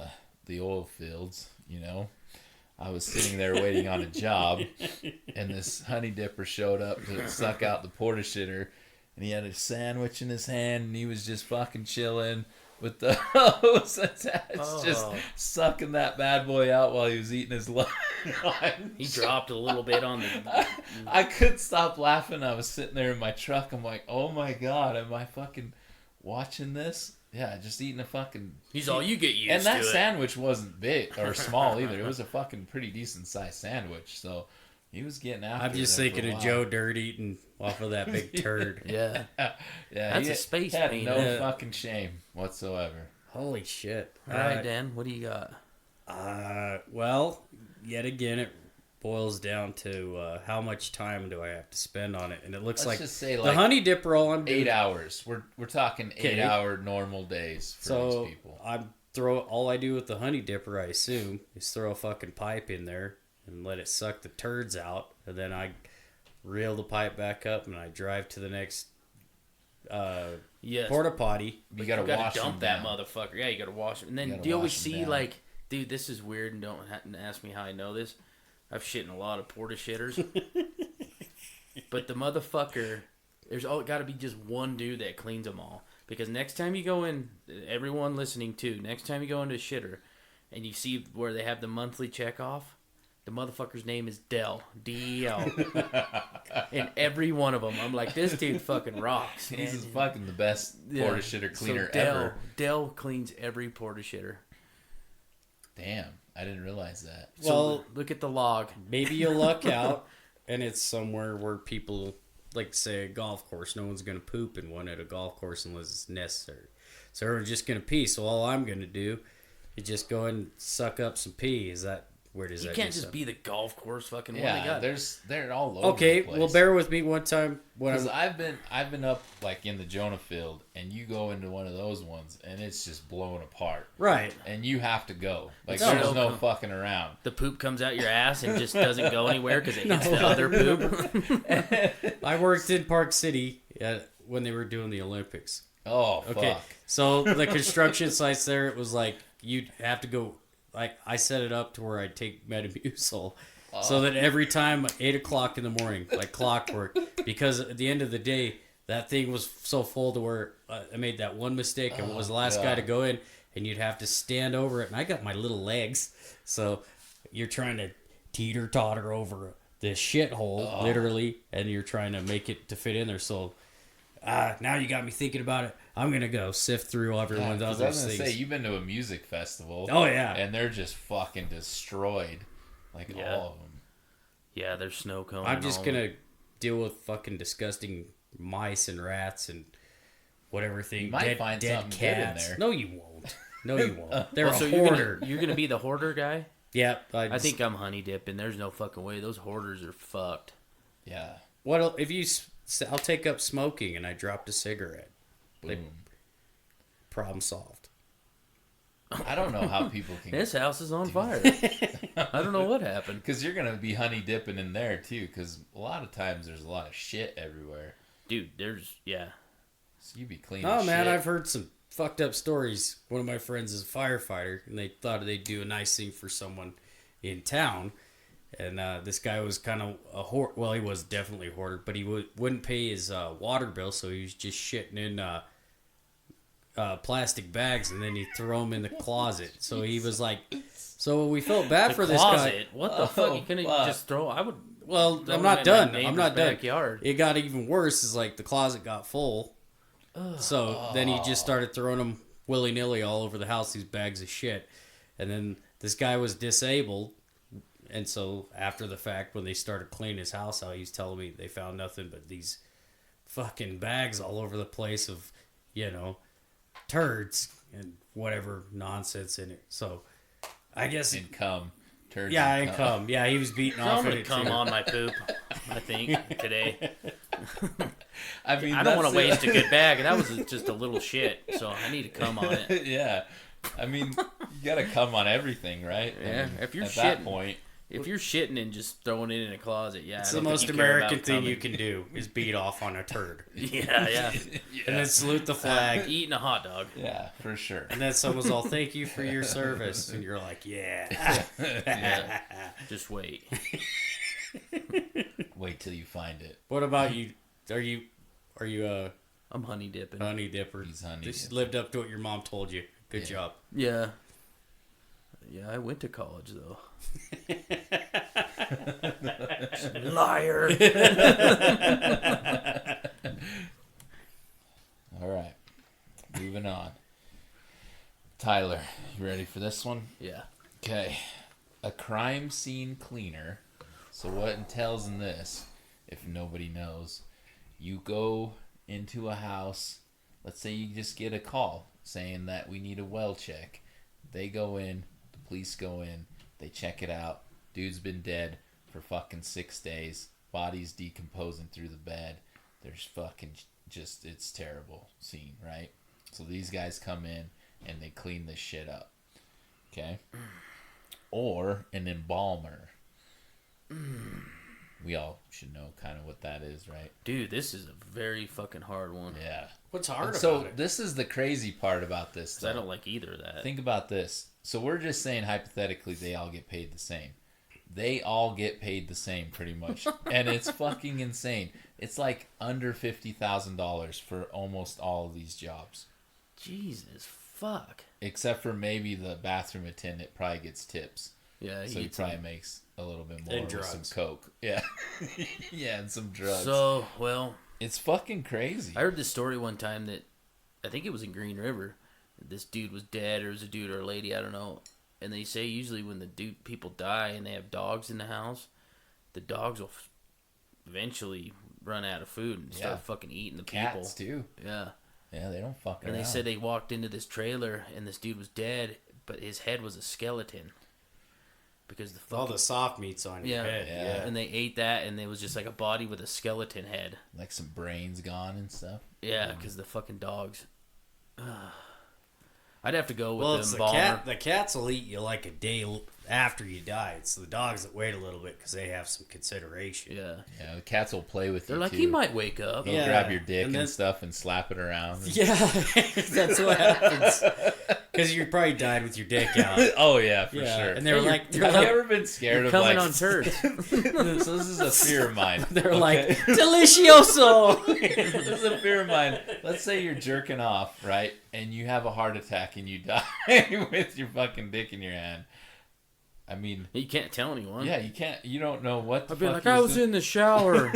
the oil fields, you know, I was sitting there waiting on a job, and this honey dipper showed up to suck out the porta shitter, and he had a sandwich in his hand, and he was just fucking chilling with the hose attached, just sucking that bad boy out while he was eating his lunch.
He dropped a little bit on the...
I couldn't stop laughing. I was sitting there in my truck. I'm like, oh my God, am I fucking watching this? Yeah, just eating a fucking...
He's all, you get used
and that
to it.
sandwich wasn't big or small either. It was a fucking pretty decent sized sandwich. So he was getting after
I'm just
it
thinking
for a
of
while.
Joe Dirt eating off of that big turd.
Yeah.
Yeah,
That's
he
a space
had
painter.
no
Yeah.
fucking shame whatsoever.
Holy shit.
All right, Dan, what do you got?
Well, yet again, it boils down to how much time do I have to spend on it, and it looks
Let's
like
just say
the
like
honey dipper. All I'm doing,
8 hours. We're talking 8 hour normal days for
so
these people.
all I do with the honey dipper, I assume, is throw a fucking pipe in there and let it suck the turds out, and then I reel the pipe back up and I drive to the next
Yes.
porta potty.
You gotta wash
dump
them
that
down.
motherfucker. Yeah, you gotta wash it. And then
gotta
do you always
wash 'em
see
down.
like, dude, this is weird, and don't ask me how I know this. I've shit in a lot of porta shitters. But the motherfucker, there's got to be just one dude that cleans them all. Because next time you go in, everyone listening too, next time you go into a shitter and you see where they have the monthly check off, the motherfucker's name is Dell. D-E-L. And every one of them, I'm like, this dude fucking rocks.
He's
man.
fucking the best porta shitter cleaner ever.
Dell cleans every porta shitter.
Damn, I didn't realize that.
So
Well,
look at the log.
maybe you luck out and it's somewhere where people, like say a golf course, no one's going to poop in one at a golf course unless it's necessary. So everyone's just going to pee. So all I'm going to do is just go and suck up some pee. Where does
You
that
can't
get
just
some-
be the golf course fucking one.
Yeah,
They got.
they're all over
Okay,
the place.
well, bear with me one time when
Because
I'm
I've been up like in the Jonah field, and you go into one of those ones, and it's just blown apart,
right.
and you have to go. Like
It's
there's
so
no
cool.
fucking around.
The poop comes out your ass and just doesn't go anywhere because it hits the other poop.
I worked in Park City when they were doing the Olympics.
Oh fuck!
Okay, so the construction sites there, it was like you'd have to go. Like I set it up to where I'd take Metamucil, so that every time 8 o'clock in the morning, like clockwork, because at the end of the day, that thing was so full to where I made that one mistake and was the last guy to go in, and you'd have to stand over it. And I got my little legs, so you're trying to teeter totter over this shithole, literally, and you're trying to make it to fit in there. So now you got me thinking about it. I'm gonna go sift through everyone's
I
other
was gonna
things.
say you've been to a music festival.
Oh, yeah.
and they're just fucking destroyed, like
Yeah.
all of them.
Yeah, there's snow cone.
I'm
and
just
all
gonna deal with fucking disgusting mice and rats and whatever thing.
You might find
dead
something good in
cats.
there.
No, you won't. No, you won't. They're
Well,
a
so
hoarder.
you're gonna be the hoarder guy.
Yeah,
I think I'm honey dipping. There's no fucking way. Those hoarders are fucked.
Yeah,
What if you? I'll take up smoking and I dropped a cigarette. Like,
boom.
problem solved.
I don't know how people can.
This house is on fire. I don't know what happened.
Because you're gonna be honey dipping in there too. Because a lot of times there's a lot of shit everywhere.
Dude, yeah.
So you be cleaning.
Oh man,
shit.
I've heard some fucked up stories. One of my friends is a firefighter, and they thought they'd do a nice thing for someone, in town. And this guy was kind of a hoarder. Well, he was definitely a hoarder, but he wouldn't pay his water bill, so he was just shitting in plastic bags, and then he'd throw them in the closet. So he was like, so we felt bad for this guy.
What the fuck? You couldn't just throw? I would.
Well,
throw
I'm
them
not
in
done.
my
I'm
neighbor's
not done.
backyard.
It got even worse. Is like the closet got full. So then he just started throwing them willy nilly all over the house. These bags of shit, and then this guy was disabled. And so after the fact, when they started cleaning his house out, he's telling me they found nothing but these fucking bags all over the place of, turds and whatever nonsense in it. So I guess
And cum. Turds
yeah,
and
and cum. Yeah, he was beating off
I'm
of
gonna
it
come
too.
on my poop. I think today.
I mean,
I don't want
that's
to waste a good bag. That was just a little shit, so I need to come on it.
Yeah. I mean, you gotta cum on everything, right?
Yeah,
I mean,
if you're
at that
shitting-
point,
If you're shitting and just throwing it in a closet, yeah,
It's
I
the
don't
most
think you care
American
about
thing
coming.
you can do is beat off on a turd.
Yeah.
And then salute the flag.
Eating a hot dog.
yeah, for sure.
And then someone's all, thank you for your service. And you're like, yeah.
Yeah. Just wait.
Wait till you find it.
What about you? Are you
I'm honey dipping.
honey dipper?
He's honey
Just
dipper.
lived up to what your mom told you. Good job.
Yeah. Yeah, I went to college though. Liar.
All right. Moving on. Tyler, you ready for this one?
Yeah.
Okay. A crime scene cleaner. So what entails in this, if nobody knows, you go into a house, let's say you just get a call saying that we need a well check. They go in, the police go in, they check it out. Dude's been dead for fucking 6 days. Body's decomposing through the bed. There's fucking just, it's terrible scene, right? So these guys come in and they clean this shit up. Okay? Or an embalmer. We all should know kind of what that is, right?
Dude, this is a very fucking hard one.
Yeah.
What's hard
So
about it?
this is the crazy part about this.
'Cause I
though.
don't like either of that.
Think about this. So we're just saying hypothetically they all get paid the same. They all get paid the same pretty much. And it's fucking insane. It's like under $50,000 for almost all of these jobs.
Jesus fuck.
Except for maybe the bathroom attendant probably gets tips.
Yeah,
So he
gets
probably
some-
makes a little bit more
And
with some
drugs.
coke. Yeah. Yeah, and some drugs.
So, well,
It's fucking crazy.
I heard this story one time that I think it was in Green River. This dude was dead, or it was a dude or a lady, I don't know. And they say usually when the people die and they have dogs in the house, the dogs will eventually run out of food and start
Yeah.
fucking eating the
Cats
people.
too.
Yeah.
Yeah, they don't fuck
And
around.
they said they walked into this trailer and this dude was dead, but his head was a skeleton. Because the
All
fucking,
the soft meats on your
yeah,
head.
Yeah.
and they ate that, and it was just like a body with a skeleton head.
like some brains gone and stuff.
Yeah, because the fucking dogs. I'd have to go with
Well,
the
it's the
embalmer.
cat. The cats will eat you like a day after you die. It's the dogs that wait a little bit because they have some consideration.
Yeah,
Yeah, the cats will play with
they're
you
like,
too.
he might wake up.
They'll
Yeah.
grab your dick
And
and,
then-
stuff and slap it around.
Yeah, that's what happens. Because you probably died with your dick out.
Oh yeah, for
Yeah,
sure.
and they were like,
Have you ever been scared of
Coming
like?
on turds.
So this is a fear of mine.
they're
okay?
like, delicioso.
This is a fear of mine. Let's say you're jerking off, right, and you have a heart attack and you die with your fucking dick in your hand. I mean,
You can't tell anyone.
yeah, you can't. You don't know what. The
I'd be
fuck
like,
he
I was
doing.
in the shower.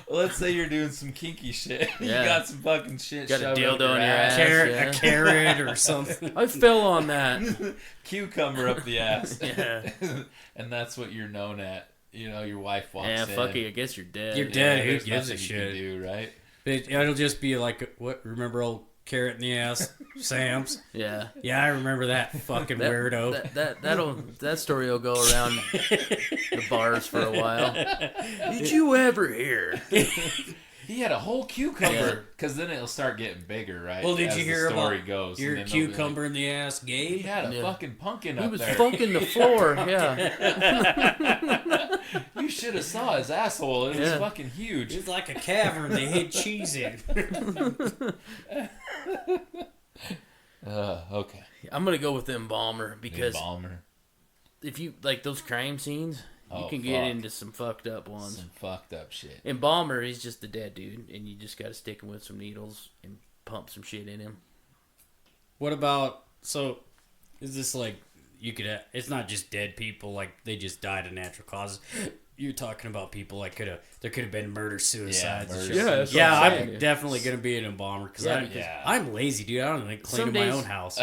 Well, let's say you're doing some kinky shit.
Yeah.
You got some fucking shit.
Got a
shoved
dildo
up your
in your ass.
A
Yeah.
carrot or something.
I fell on that.
Cucumber up the ass.
Yeah.
And that's what you're known at. You know, your wife walks
Yeah,
in.
fuck it. I guess you're dead.
You're dead. Who
there's
gives a
nothing you
shit?
can do, right?
It'll just be like, what? Remember old carrot in the ass, Sam's?
Yeah.
Yeah, I remember that fucking weirdo.
That story will go around the bars for a while. Did you ever hear?
He had a whole cucumber, because then it'll start getting bigger, right?
Well, did
as
you
the
hear
story
about
goes,
your
and then they'll be
cucumber in the ass,
Like,
Gabe?
he had a
Yeah.
fucking pumpkin
He
up
was
there.
fucking the floor. Yeah.
You should have saw his asshole. It was
Yeah.
fucking huge.
It's like a cavern they hid cheese in.
Okay.
I'm gonna go with the embalmer because
Embalmer.
if you like those crime scenes, you
Oh,
can get
fuck.
into some fucked up ones.
Some fucked up shit.
And Balmer, he's just a dead dude, and you just got to stick him with some needles and pump some shit in him.
What about, so, is this like, you could, it's not just dead people, like, they just died of natural causes. You're talking about people like there could have been murder suicides.
murder
and shit.
suicides.
Yeah,
what I'm
I'm
saying.
definitely gonna be an embalmer because I'm lazy, dude. I don't even clean
Some
my
days-
own house.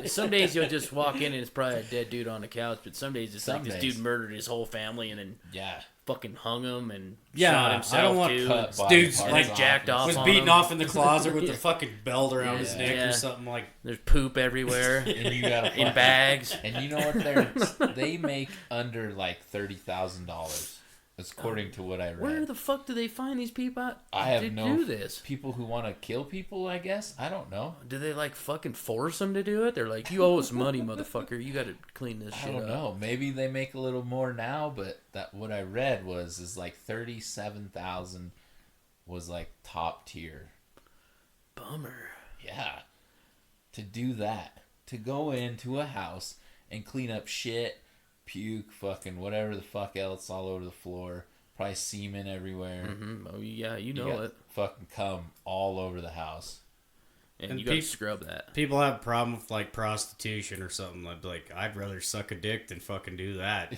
Some days you'll just walk in and it's probably a dead dude on the couch, but some days it's
Some
like this
days.
dude murdered his whole family and then
Yeah.
fucking hung him and
Yeah,
shot
I
himself
don't want
too.
cut
and-
body
Dude's
parts
like
off
jacked
and
off
was
on
beaten
him.
off in the closet with
Yeah.
the fucking belt around his neck
Yeah.
or something like.
There's poop everywhere
And you gotta
in
fucking-
bags.
And you know what? They make under like $30,000, according to what I read.
Where the fuck do they find these people out
I have
to
no
do this?
people who want to kill people. I guess I don't know.
Do they like fucking force them to do it? They're like, you owe us money, motherfucker. You got to clean this
I
shit
don't
up.
know. Maybe they make a little more now, but that what I read is like 37,000 was like top tier.
Bummer.
Yeah, to do that, to go into a house and clean up shit, puke, fucking whatever the fuck else all over the floor, probably semen everywhere.
Mm-hmm. Oh yeah, you
You
know
got
it,
fucking cum all over the house.
and,
And
you got to
peop-
scrub that.
People have a problem with like prostitution or something. Like I'd rather suck a dick than fucking do that.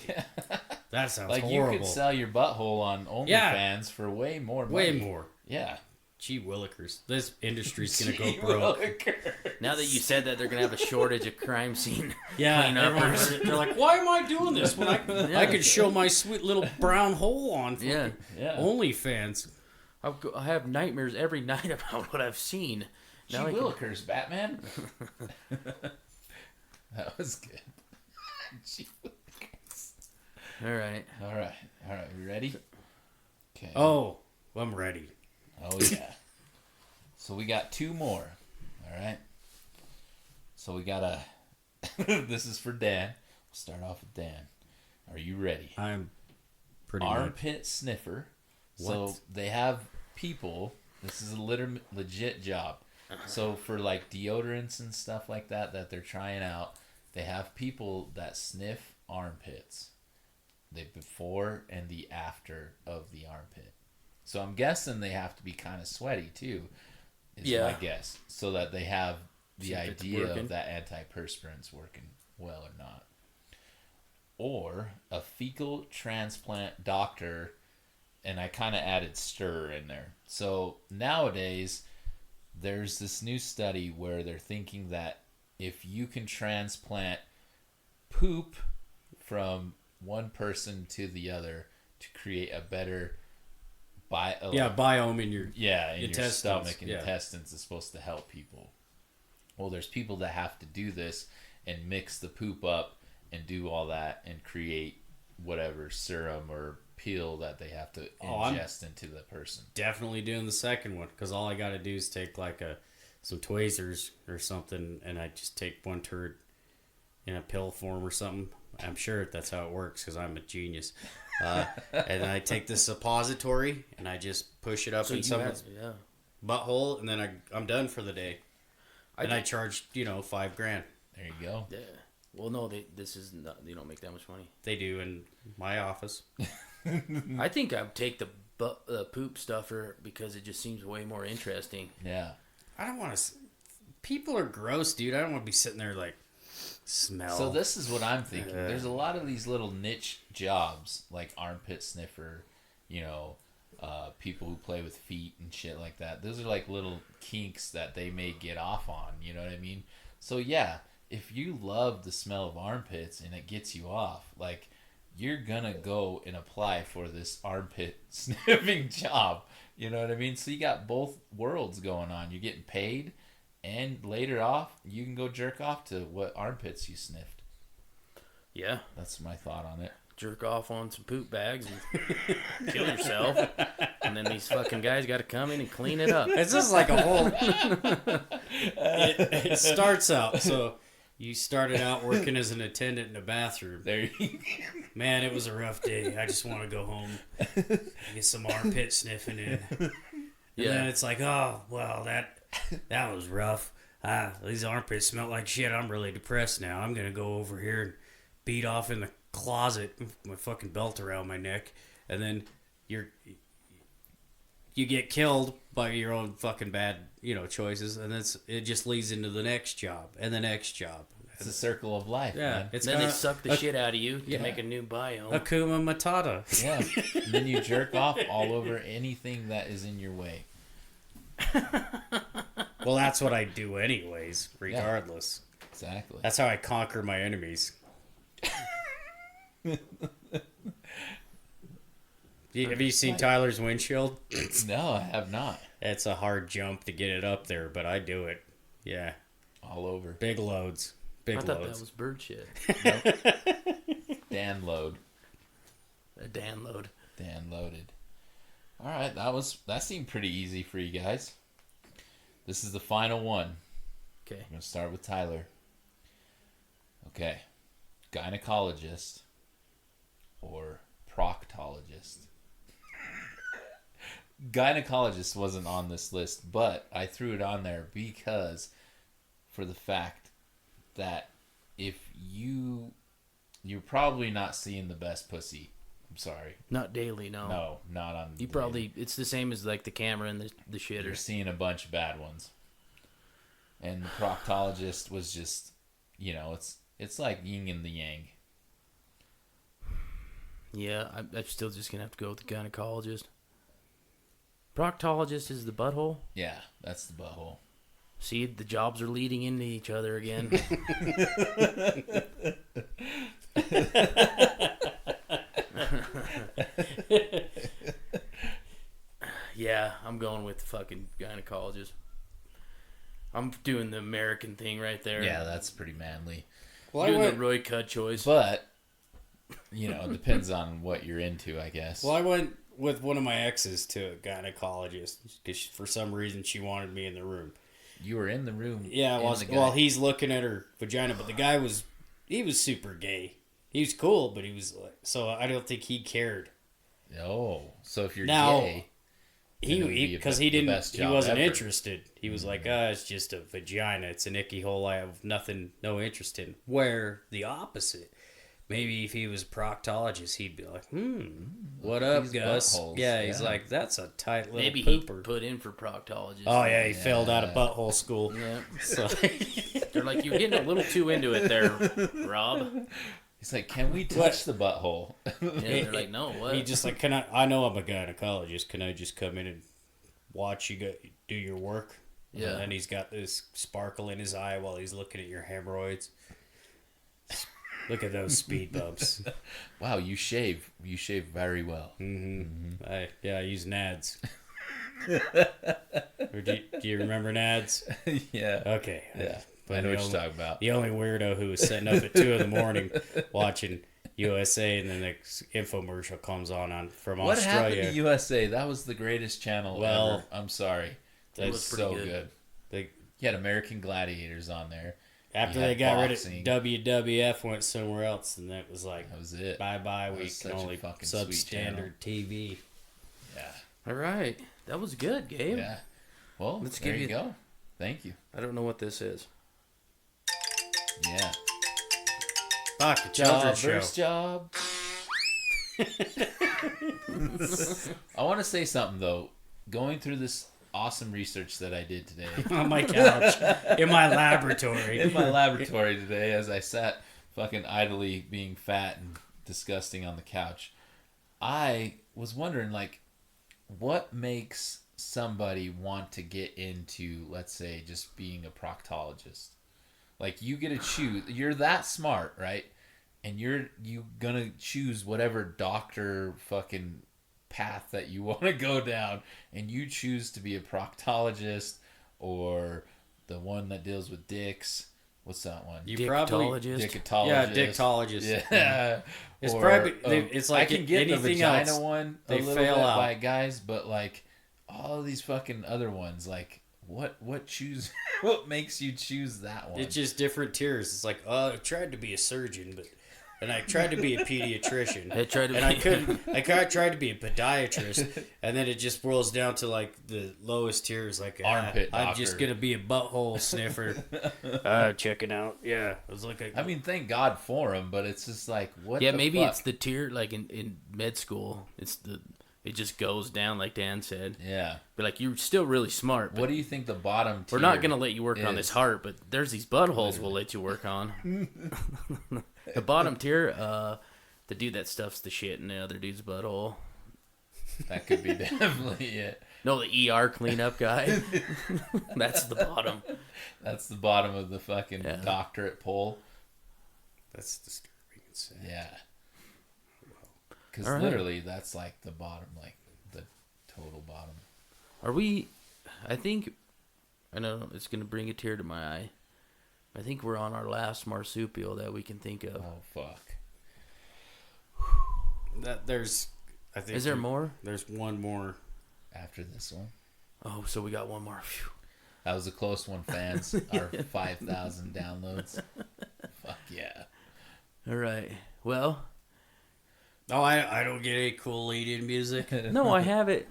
That sounds
Like
horrible.
you could sell your butthole on OnlyFans for way more money.
Way more.
Yeah.
Gee willikers. This industry's gonna go broke.
Now that you said that, they're gonna have a shortage of crime scene
Yeah,
cleanuppers.
they're like, why am I doing this when I could show my sweet little brown hole on
Yeah.
Yeah.
OnlyFans?
I have nightmares every night about what I've seen.
Gee
Now I can-
willikers, Batman. That was good. Gee willikers.
All right.
All right. We ready? Okay.
Oh, I'm ready.
Oh yeah. So we got two more. All right. So we got a. This is for Dan. We'll start off with Dan. Are you ready?
I'm pretty much.
Armpit sniffer. So
What?
they have people. This is a legit job. So for like deodorants and stuff like that they're trying out, they have people that sniff armpits. The before and the after of the armpit. So I'm guessing they have to be kind of sweaty too, is
Yeah.
my guess. So that they have the
See if it's
idea
working.
of that antiperspirant's working well or not. Or a fecal transplant doctor, and I kind of added stir in there. So nowadays, there's this new study where they're thinking that if you can transplant poop from one person to the other to create a better
Biome in your.
in your
Intestines,
stomach and
yeah.
intestines is supposed to help people. Well, there's people that have to do this and mix the poop up and do all that and create whatever serum or pill that they have to
I'm-
ingest into the person.
Definitely doing the second one because all I got to do is take like some tweezers or something, and I just take one turd in a pill form or something. I'm sure that's how it works because I'm a genius. And I take the suppository and I just push it up in someone's
yeah.
butthole, and then I'm done for the day. And I charge $5,000.
There you go.
Yeah. Well, no, this is not. They don't make that much money.
They do in my office.
I think I'd take the poop stuffer because it just seems way more interesting.
Yeah.
I don't want to. People are gross, dude. I don't want to be sitting there like smell.
So this is what I'm thinking. There's a lot of these little niche jobs like armpit sniffer, people who play with feet and shit like that. Those are like little kinks that they may get off on. You know what I mean? So yeah, if you love the smell of armpits and it gets you off, like you're gonna go and apply for this armpit sniffing job. You know what I mean? So you got both worlds going on. You're getting paid, and later off, you can go jerk off to what armpits you sniffed.
Yeah.
That's my thought on it.
Jerk off on some poop bags and kill yourself. And then these fucking guys got to come in and clean it up.
It's just like a whole. It starts out. So you started out working as an attendant in a bathroom.
There you go.
Man, it was a rough day. I just want to go home, get some armpit sniffing in. And
Yeah.
then it's like, oh well, that was rough. these armpits smell like shit. I'm really depressed now. I'm gonna go over here and beat off in the closet with my fucking belt around my neck, and then you get killed by your own fucking bad, choices, and it just leads into the next job and the next job.
It's a circle of life,
Yeah,
man.
it's
Then they
kinda
suck the shit out of you to
Yeah.
make a new biome.
Akuma Matata.
Yeah. And then you jerk off all over anything that is in your way.
Well, that's what I do anyways, regardless.
Exactly.
That's how I conquer my enemies. Have you seen Tyler's windshield?
No, I have not.
It's a hard jump to get it up there, but I do it. Yeah.
All over.
Big loads. Big
I thought
loads.
that was bird shit.
Dan load.
A Dan load.
Dan loaded. All right, that seemed pretty easy for you guys. This is the final one.
Okay.
I'm going to start with Tyler. Okay. Gynecologist or proctologist? Gynecologist wasn't on this list, but I threw it on there because for the fact that if you're probably not seeing the best pussy. I'm sorry.
Not daily, no.
No, not on.
You probably, it's the same as like the camera and the shitter.
You're seeing a bunch of bad ones. And the proctologist was just, it's like yin and the yang.
Yeah, I'm still just going to have to go with the gynecologist. Proctologist is the butthole.
Yeah, that's the butthole.
See, the jobs are leading into each other again. Yeah, I'm going with fucking gynecologist. I'm doing the American thing right there.
Yeah, that's pretty manly.
Well,
Doing the Roy Cuddd choice.
But, it depends on what you're into, I guess.
Well, I went with one of my exes to a gynecologist because for some reason she wanted me in the room.
You were in the room.
Yeah, while he's looking at her vagina, but the guy was super gay. He was cool, but he was so I don't think he cared.
Oh, so if you're
Now,
gay,
He wasn't
ever.
interested. He was like, it's just a vagina. It's an icky hole I have no interest in. Where the opposite. Maybe if he was a proctologist, he'd be like, what up,
these
Gus?
buttholes.
Yeah, he's
Yeah.
like, that's a tight little
Maybe he
pooper.
put in for proctologist.
Oh, yeah, he failed out of butthole school.
Yeah.
So,
They're like, you're getting a little too into it there, Rob.
He's like, can we touch the butthole?
Yeah, they're like, no, what?
he just like, I know I'm a gynecologist. Can I just come in and watch you do your work?
Yeah.
And then he's got this sparkle in his eye while he's looking at your hemorrhoids. Look at those speed bumps.
Wow, you shave. You shave very well.
I use Nads. Or do you remember Nads?
Yeah.
Okay.
Yeah.
But
I know
the
what
only-
you're talking about.
The only weirdo who was sitting up at 2 a.m. watching USA, and then the infomercial comes on from
What
Australia.
happened to USA? That was the greatest channel
Well,
ever. I'm sorry. It was
pretty
so
good.
good.
They-
You had American Gladiators on there.
After
You
they
had
got
boxing.
rid of WWF, went somewhere else, and that was like,
That was it.
bye.
That
We
was
can
such a
only
fucking sweet channel.
substandard TV.
Yeah.
All right. That was good, Gabe.
Yeah. Well,
Let's
there
give
you
you-
go. Thank you.
I don't know what this is.
Yeah.
Fuck, a children's show.
First job. I want to say something though. Going through this awesome research that I did today
On my couch, in my laboratory.
in my laboratory today, as I sat fucking idly being fat and disgusting on the couch, I was wondering, like, what makes somebody want to get into, let's say, just being a proctologist? Like, you get to choose. You're that smart, right? And you gonna choose whatever doctor fucking path that you want to go down, and you choose to be a proctologist or the one that deals with dicks. What's that one?
You probably
Dictologist.
yeah, dictologist.
Yeah.
It's
Or,
probably it's like
I can get the
anything
vagina
else.
one a
they
little
fail
bit
out.
by guys, but like all of these fucking other ones, like what choose what makes you choose that one?
It's just different tiers. It's like, I tried to be a surgeon, but and I tried to be a pediatrician.
I tried to
and I
be-
couldn't. I tried to be a podiatrist, and then it just boils down to like the lowest tier is like
Armpit
I'm
doctor.
just gonna be a butthole sniffer. Checking out. Yeah, it was like
I mean, thank God for him, but it's just like, what
Yeah,
the
maybe
fuck?
it's the tier like in med school. It just goes down like Dan said.
Yeah.
But like you're still really smart. But
What do you think the bottom tier
we're not gonna let you work on
is?
this heart, but there's these buttholes we'll let you work on. The bottom tier, the dude that stuffs the shit in the other dude's butthole.
That could be definitely it.
No, the ER cleanup guy. That's the bottom.
That's the bottom of the fucking
Yeah.
doctorate pole.
that's disturbing and sad.
Yeah. Because
All right.
literally, that's like the bottom, like the total bottom.
Are we? I think. I know it's gonna bring a tear to my eye. I think we're on our last marsupial that we can think of.
Oh, fuck.
I think
Is there more?
There's one more.
After this one.
Oh, so we got one more. Phew.
That was a close one, fans. Our 5,000 downloads. Fuck yeah.
All right. Well,
Oh, I don't get any cool lead-in music.
no, I have it.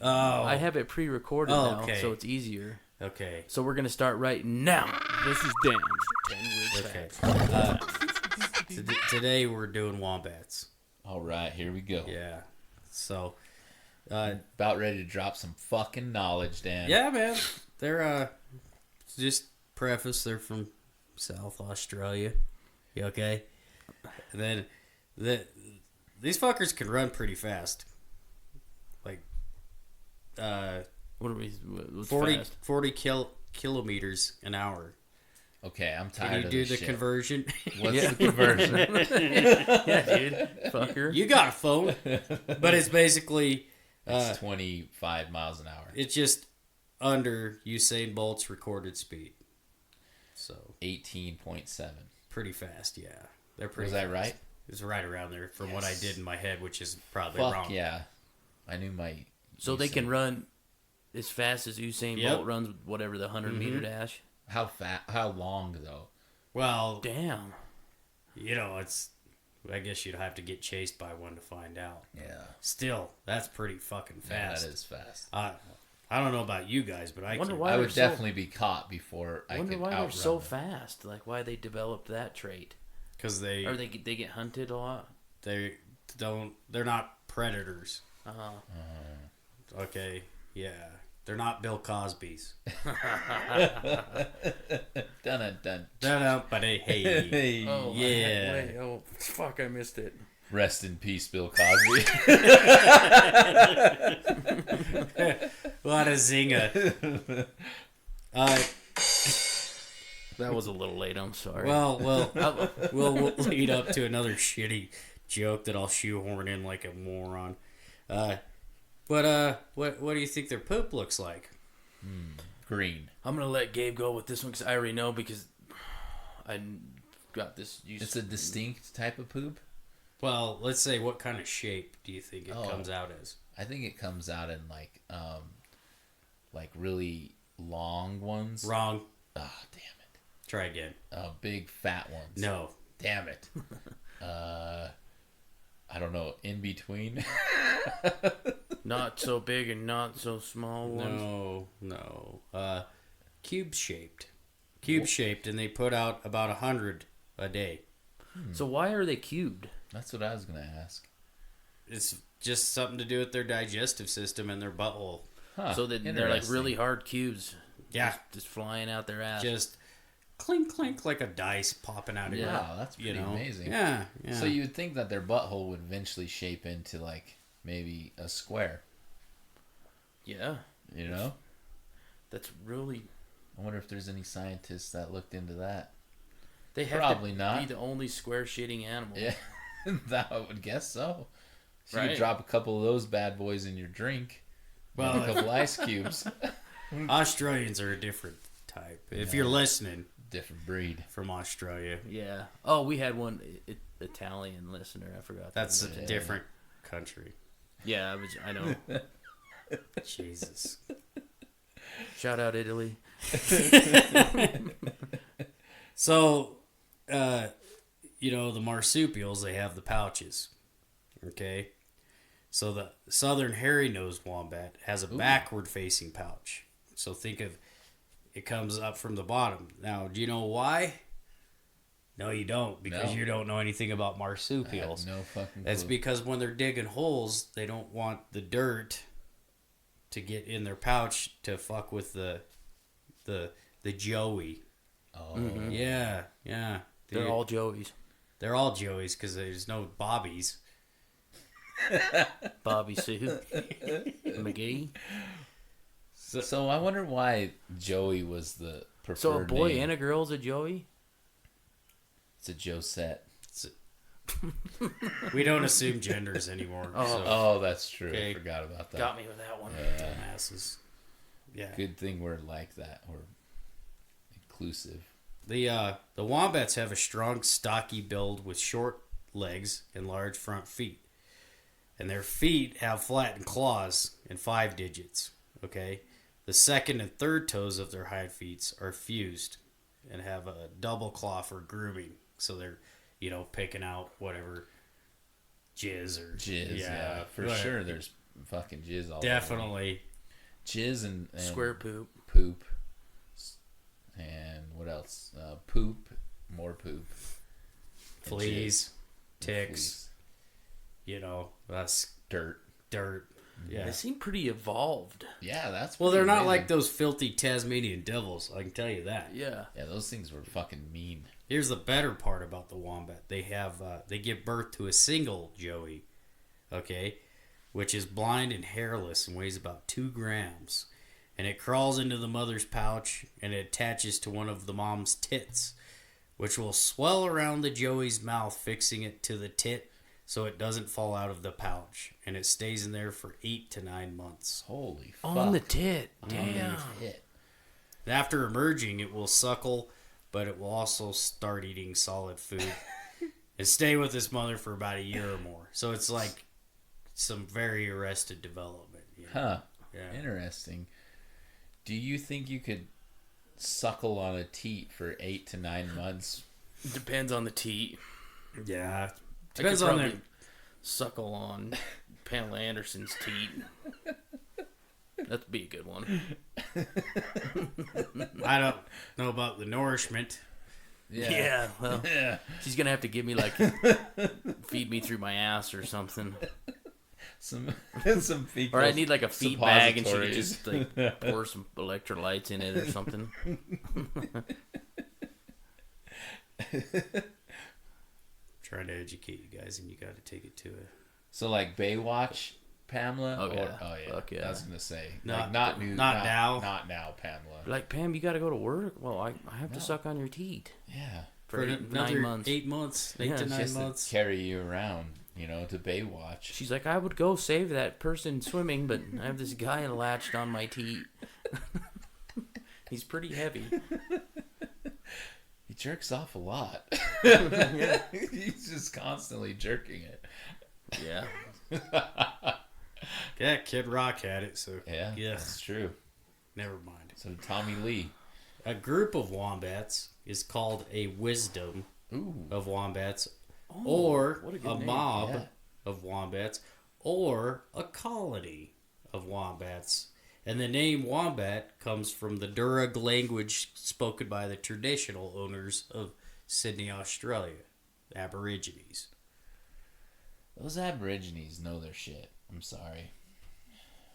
Oh,
I have it pre-recorded
Oh,
now,
okay.
so it's easier.
okay.
So we're gonna start right now.
This is Dan's 10 weird
Okay.
facts.
Today we're doing wombats.
All right, here we go.
Yeah. So,
About ready to drop some fucking knowledge, Dan.
yeah, man. They're just preface. They're from South Australia. You okay? And then these fuckers can run pretty fast. Like
What are we? What's
40
fast?
40 kilometers an hour.
Okay, I'm
Can
tired
you
of
do
this
the
shit.
conversion?
What's
Yeah.
the conversion?
Yeah, dude. Fucker.
You got a phone, but it's basically
It's 25 miles an hour.
it's just under Usain Bolt's recorded speed. So
18.7.
pretty fast, yeah. They're pretty.
Was that
fast.
right?
It's right around there from what I
Yes.
did in my head, which is probably
Fuck
wrong.
yeah. I knew my...
So they can run as fast as Usain
Yep.
Bolt runs, whatever the 100-meter dash.
How fat? How long, though?
Well,
Damn.
it's. I guess you'd have to get chased by one to find out.
Yeah.
Still, that's pretty fucking
Yeah,
fast.
that is fast.
I don't know about you guys, but I
Wonder
can.
why
I
they're
would
so-
definitely be caught before I
Wonder
could
why
outrun
they're so
them.
fast. Like why they developed that trait.
Because they
Or they get hunted a lot.
they're not predators. Okay, yeah, they're not Bill Cosby's.
Dun dun.
But hey,
Hey.
Oh,
yeah.
Wait, oh, fuck, I missed it.
Rest in peace, Bill Cosby.
What a zinger.
That was a little late. I'm sorry.
Well, we'll lead up to another shitty joke that I'll shoehorn in like a moron. What do you think their poop looks like?
Green.
I'm gonna let Gabe go with this one because I already know because I got this.
It's a distinct type of poop.
Well, let's say what kind of shape do you think it
Oh.
comes out as?
I think it comes out in like really long ones.
Wrong.
Oh, damn it.
Try again.
Big fat ones.
No.
Damn it. I don't know. In between.
Not so big and not so small ones.
No. Cube shaped. Cube shaped, and they put out about 100 a day.
So why are they cubed?
That's what I was gonna ask.
It's just something to do with their digestive system and their butthole.
Huh,
So that they're like
interesting.
really hard cubes.
Yeah.
Just flying out their ass.
Just clink clink like a dice popping out of your.
Wow, that's pretty amazing.
Yeah.
So you would think that their butthole would eventually shape into like maybe a square.
Yeah.
You know?
That's really.
I wonder if there's any scientists that looked into that.
They have
Probably
to
not.
be the only square shitting animal.
Yeah, that I would guess so. So you
Right.
drop a couple of those bad boys in your drink.
Well,
Well, a couple ice cubes.
Australians are a different type. If you're listening
Different breed.
from Australia,
Yeah. Oh, we had one Italian listener. I forgot.
that's a
that was it.
different country.
Yeah, I know.
Jesus.
Shout out Italy.
So, the marsupials, they have the pouches. Okay? So the southern hairy-nosed wombat has a backward-facing pouch. So think of it comes up from the bottom. Now, do you know why? No, you don't, because you don't know anything about marsupials.
I have no fucking clue.
That's because when they're digging holes, they don't want the dirt to get in their pouch to fuck with the joey.
Oh.
Mm-hmm.
Yeah.
They're all Joeys.
They're all joeys because there's no bobbies.
Bobby Sue. McGee.
So I wonder why Joey was the preferred
So a boy
name.
and a girl's a Joey?
It's a Josette.
We don't assume genders anymore.
Oh, that's true.
Okay.
I forgot about that.
Got me with that one.
Asses. Yeah.
Good thing we're like that. We're inclusive.
The wombats have a strong, stocky build with short legs and large front feet. And their feet have flattened claws and 5 digits. Okay? The second and third toes of their hind feet are fused and have a double claw for grooming. So they're, picking out whatever jizz or...
Jizz, yeah. For
whatever.
sure there's fucking jizz all over.
Definitely.
Jizz and
Square poop.
Poop. And what else? Poop. More poop. and
Fleas.
jizz, and
Ticks.
fleas.
That's
Dirt.
dirt. Yeah.
They seem pretty evolved.
Yeah, that's
Well, they're
pretty
not like
amazing.
those filthy Tasmanian devils, I can tell you that.
Yeah.
Yeah, those things were fucking mean.
Here's the better part about the wombat. They give birth to a single joey, okay, which is blind and hairless and weighs about 2 grams. And it crawls into the mother's pouch and it attaches to one of the mom's tits, which will swell around the joey's mouth, fixing it to the tit so it doesn't fall out of the pouch. And it stays in there for 8 to 9 months.
Holy fuck.
On the tit.
On
Damn.
the tit.
After emerging, it will suckle, but it will also start eating solid food and stay with its mother for about a year or more. So it's like some very arrested development.
Huh.
Yeah.
Interesting. Do you think you could suckle on a teat for 8 to 9 months?
Depends on the teat.
Yeah.
I
Depends
could
on
probably
their...
suckle on Pamela Anderson's teat. That'd be a good one.
I don't know about the nourishment.
Yeah, well,
Yeah.
she's gonna have to give me feed me through my ass or something.
Some fecal
Or I need a feed bag and she could
suppositories.
just pour some electrolytes in it or something.
Trying to educate you guys, and you got to take it to a...
So like Baywatch, Pamela?
Oh, yeah.
Oh yeah.
Fuck yeah.
I was gonna say
Not
not
now.
Not now, Pamela.
Like, Pam, you gotta go to work? Well, I have to suck on your teat
Yeah.
for 9 months.
8 months. 8
Yeah,
to
it's
9
Just
months.
to carry you around, to Baywatch.
She's like, I would go save that person swimming, but I have this guy latched on my teat. He's pretty heavy.
He jerks off a lot.
Yeah.
He's just constantly jerking it.
Yeah.
Yeah, Kid Rock had it, so...
Yeah,
Yeah.
that's true.
Never mind.
So Tommy Lee.
A group of wombats is called a wisdom
Ooh.
of wombats,
Oh,
or
what a good
a
name.
mob
Yeah.
of wombats, or a colony of wombats. And the name wombat comes from the Durug language spoken by the traditional owners of Sydney, Australia, the Aborigines.
Those Aborigines know their shit. I'm sorry.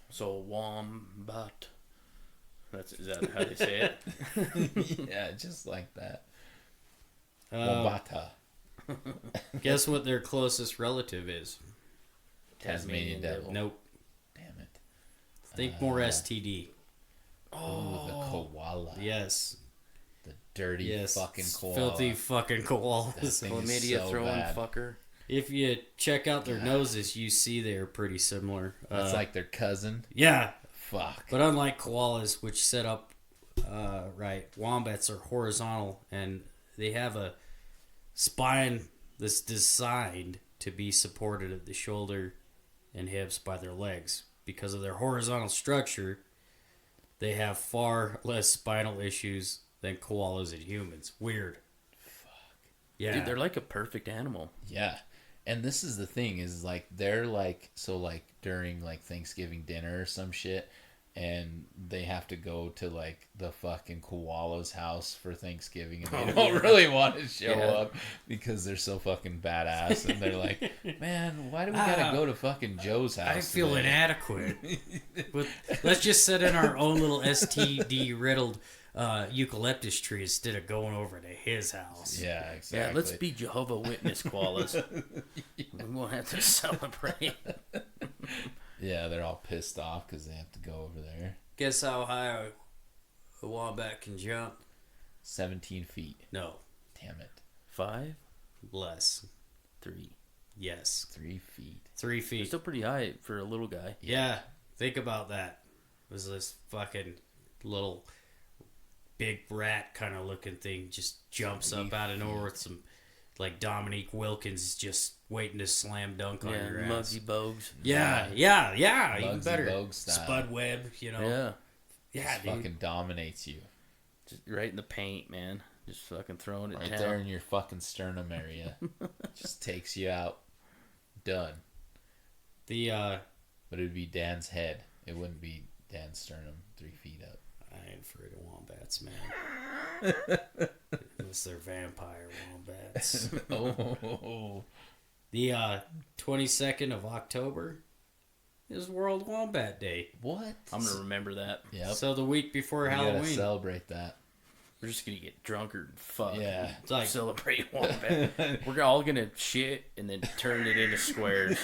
So, wombat. Is that how they say it?
Yeah, just like that.
Uh,
Wombata.
Guess what their closest relative is?
Tasmanian devil.
Nope.
Damn it.
Think more STD.
Oh, the koala.
Yes.
The dirty
Yes.
fucking koala.
Filthy fucking
That
koalas.
thing is
Chlamydia
so
throwing
bad.
fucker.
If you check out their noses, you see they are pretty similar.
That's like their cousin.
Yeah,
Fuck.
but unlike koalas, which set up right, wombats are horizontal and they have a spine that's designed to be supported at the shoulder and hips by their legs. Because of their horizontal structure, they have far less spinal issues than koalas and humans. Weird. Fuck. Yeah.
Dude, they're like a perfect animal.
Yeah. And this is the thing is like they're like so like during like Thanksgiving dinner or some shit, and they have to go to like the fucking koala's house for Thanksgiving, and they don't really want to show up because they're so fucking badass, and they're like, man, why do we gotta go to fucking Joe's house?
I feel
today?"
inadequate. But let's just sit in our own little STD riddled eucalyptus tree instead of going over to his house.
Yeah, exactly.
Yeah, let's be Jehovah Witness koalas. We won't have to celebrate.
Yeah, they're all pissed off because they have to go over there.
Guess how high a wombat can jump?
17 feet.
No,
Damn it.
5,
less.
3.
Yes,
3 feet.
3
It's
feet.
still pretty high for a little guy.
Yeah, think about that. It was this fucking little big rat kind of looking thing just jumps up out of nowhere with some like Dominique Wilkins just waiting to slam dunk on your ass.
Muggsy Bogues.
Yeah, even
Muggsy
better.
Bogues style.
Spud Webb, you know.
Yeah.
Yeah,
Just
dude.
fucking dominates you.
Just right in the paint, man. Just fucking throwing it
Right
down.
there in your fucking sternum area. Just takes you out. Done.
The
But it would be Dan's head. It wouldn't be Dan's sternum 3 feet up.
I ain't afraid of wombats, man. Unless they're vampire wombats.
Oh.
The 22nd of October is World Wombat Day.
What?
I'm going to remember that.
Yep.
So the week before
We gotta
Halloween.
celebrate that.
We're just going to get drunker and fuck.
Yeah.
It's like celebrate wombat. We're all going to shit and then turn it into squares.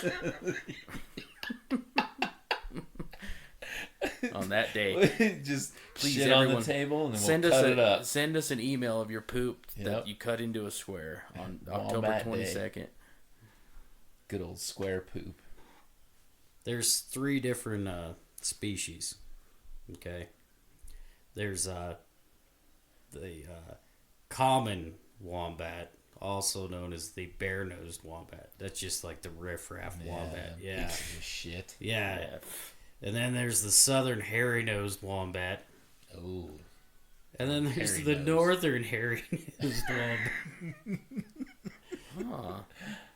On that day.
Just
Please,
shit on
everyone,
the table and then
Send
we'll
us
cut it up.
Send us an email of your poop
Yep.
that you cut into a square on October
Wombat Day.
22nd.
Good old square poop.
There's 3 different species. Okay. There's the common wombat, also known as the bare-nosed wombat. That's just like the riffraff wombat. Yeah.
Pieces of shit.
Yeah.
Yeah.
And then there's the southern hairy-nosed wombat.
Oh.
And then there's
Hairy
the
nose.
northern hairy-nosed wombat.
Huh.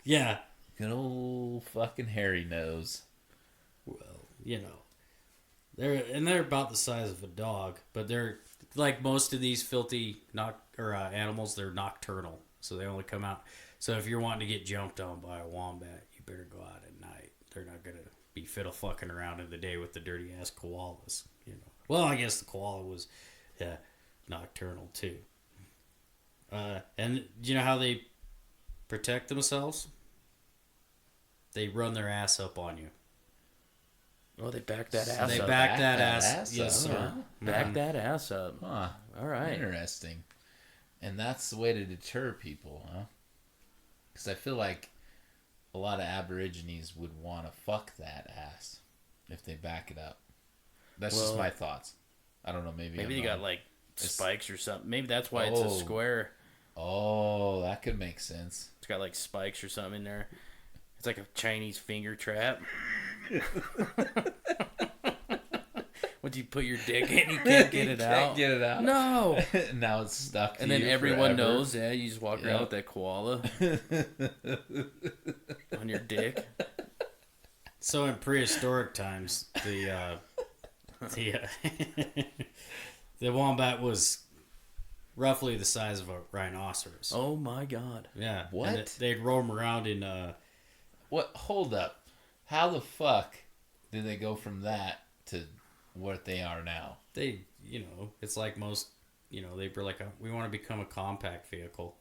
Yeah.
Good old fucking hairy nose.
Well, you know. They're about the size of a dog, but they're like most of these filthy animals, they're nocturnal. So they only come out. So if you're wanting to get jumped on by a wombat, you better go out at night. They're not gonna be fiddle fucking around in the day with the dirty ass koalas, you know. Well, I guess the koala was nocturnal too. And you know how they protect themselves? They run their ass up on you.
Oh, they backed that ass
They
up.
back that
that
ass.
ass
Yes,
up,
sir.
huh?
Back that ass up.
Huh.
All right.
Interesting. And that's the way to deter people, huh? Because I feel like a lot of Aborigines would want to fuck that ass if they back it up. That's just
Well,
my thoughts. I don't know. Maybe
Maybe
I'm
they got
wrong.
like spikes or something. Maybe that's why it's a
Oh.
square.
Oh, that could make sense.
It's got like spikes or something in there. It's like a Chinese finger trap. Once you put your dick in, you can't get it
You
out.
Can't get it out.
No.
Now it's stuck. To
And then
you
everyone
forever.
knows, yeah, you just walk around
Yep.
with that koala on your dick.
So in prehistoric times, the the wombat was roughly the size of a rhinoceros.
Oh my god.
Yeah.
What?
And they'd roam around in
What? Hold up. How the fuck did they go from that to what they are now?
they, you know, it's like most, you know, they were like, we want to become a compact vehicle.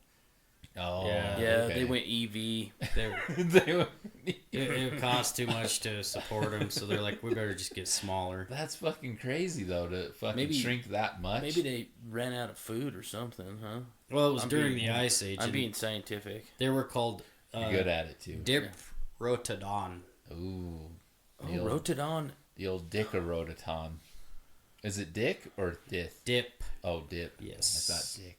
Oh,
Yeah.
Yeah,
okay.
they went EV.
They,
They were-
it would cost too much to support them, so they're like, we better just get smaller.
That's fucking crazy though to fucking
Maybe-
shrink that much.
Maybe they ran out of food or something, huh?
Well, it was
I'm
during
being-
the Ice Age.
I'm
and
being scientific.
They were called
You're good at it too.
Diprotodon.
Ooh,
Oh,
the old,
Rotodon.
the old Dickerotaton. Is it dick or dith?
Dip.
Oh, dip.
Yes.
I thought dick.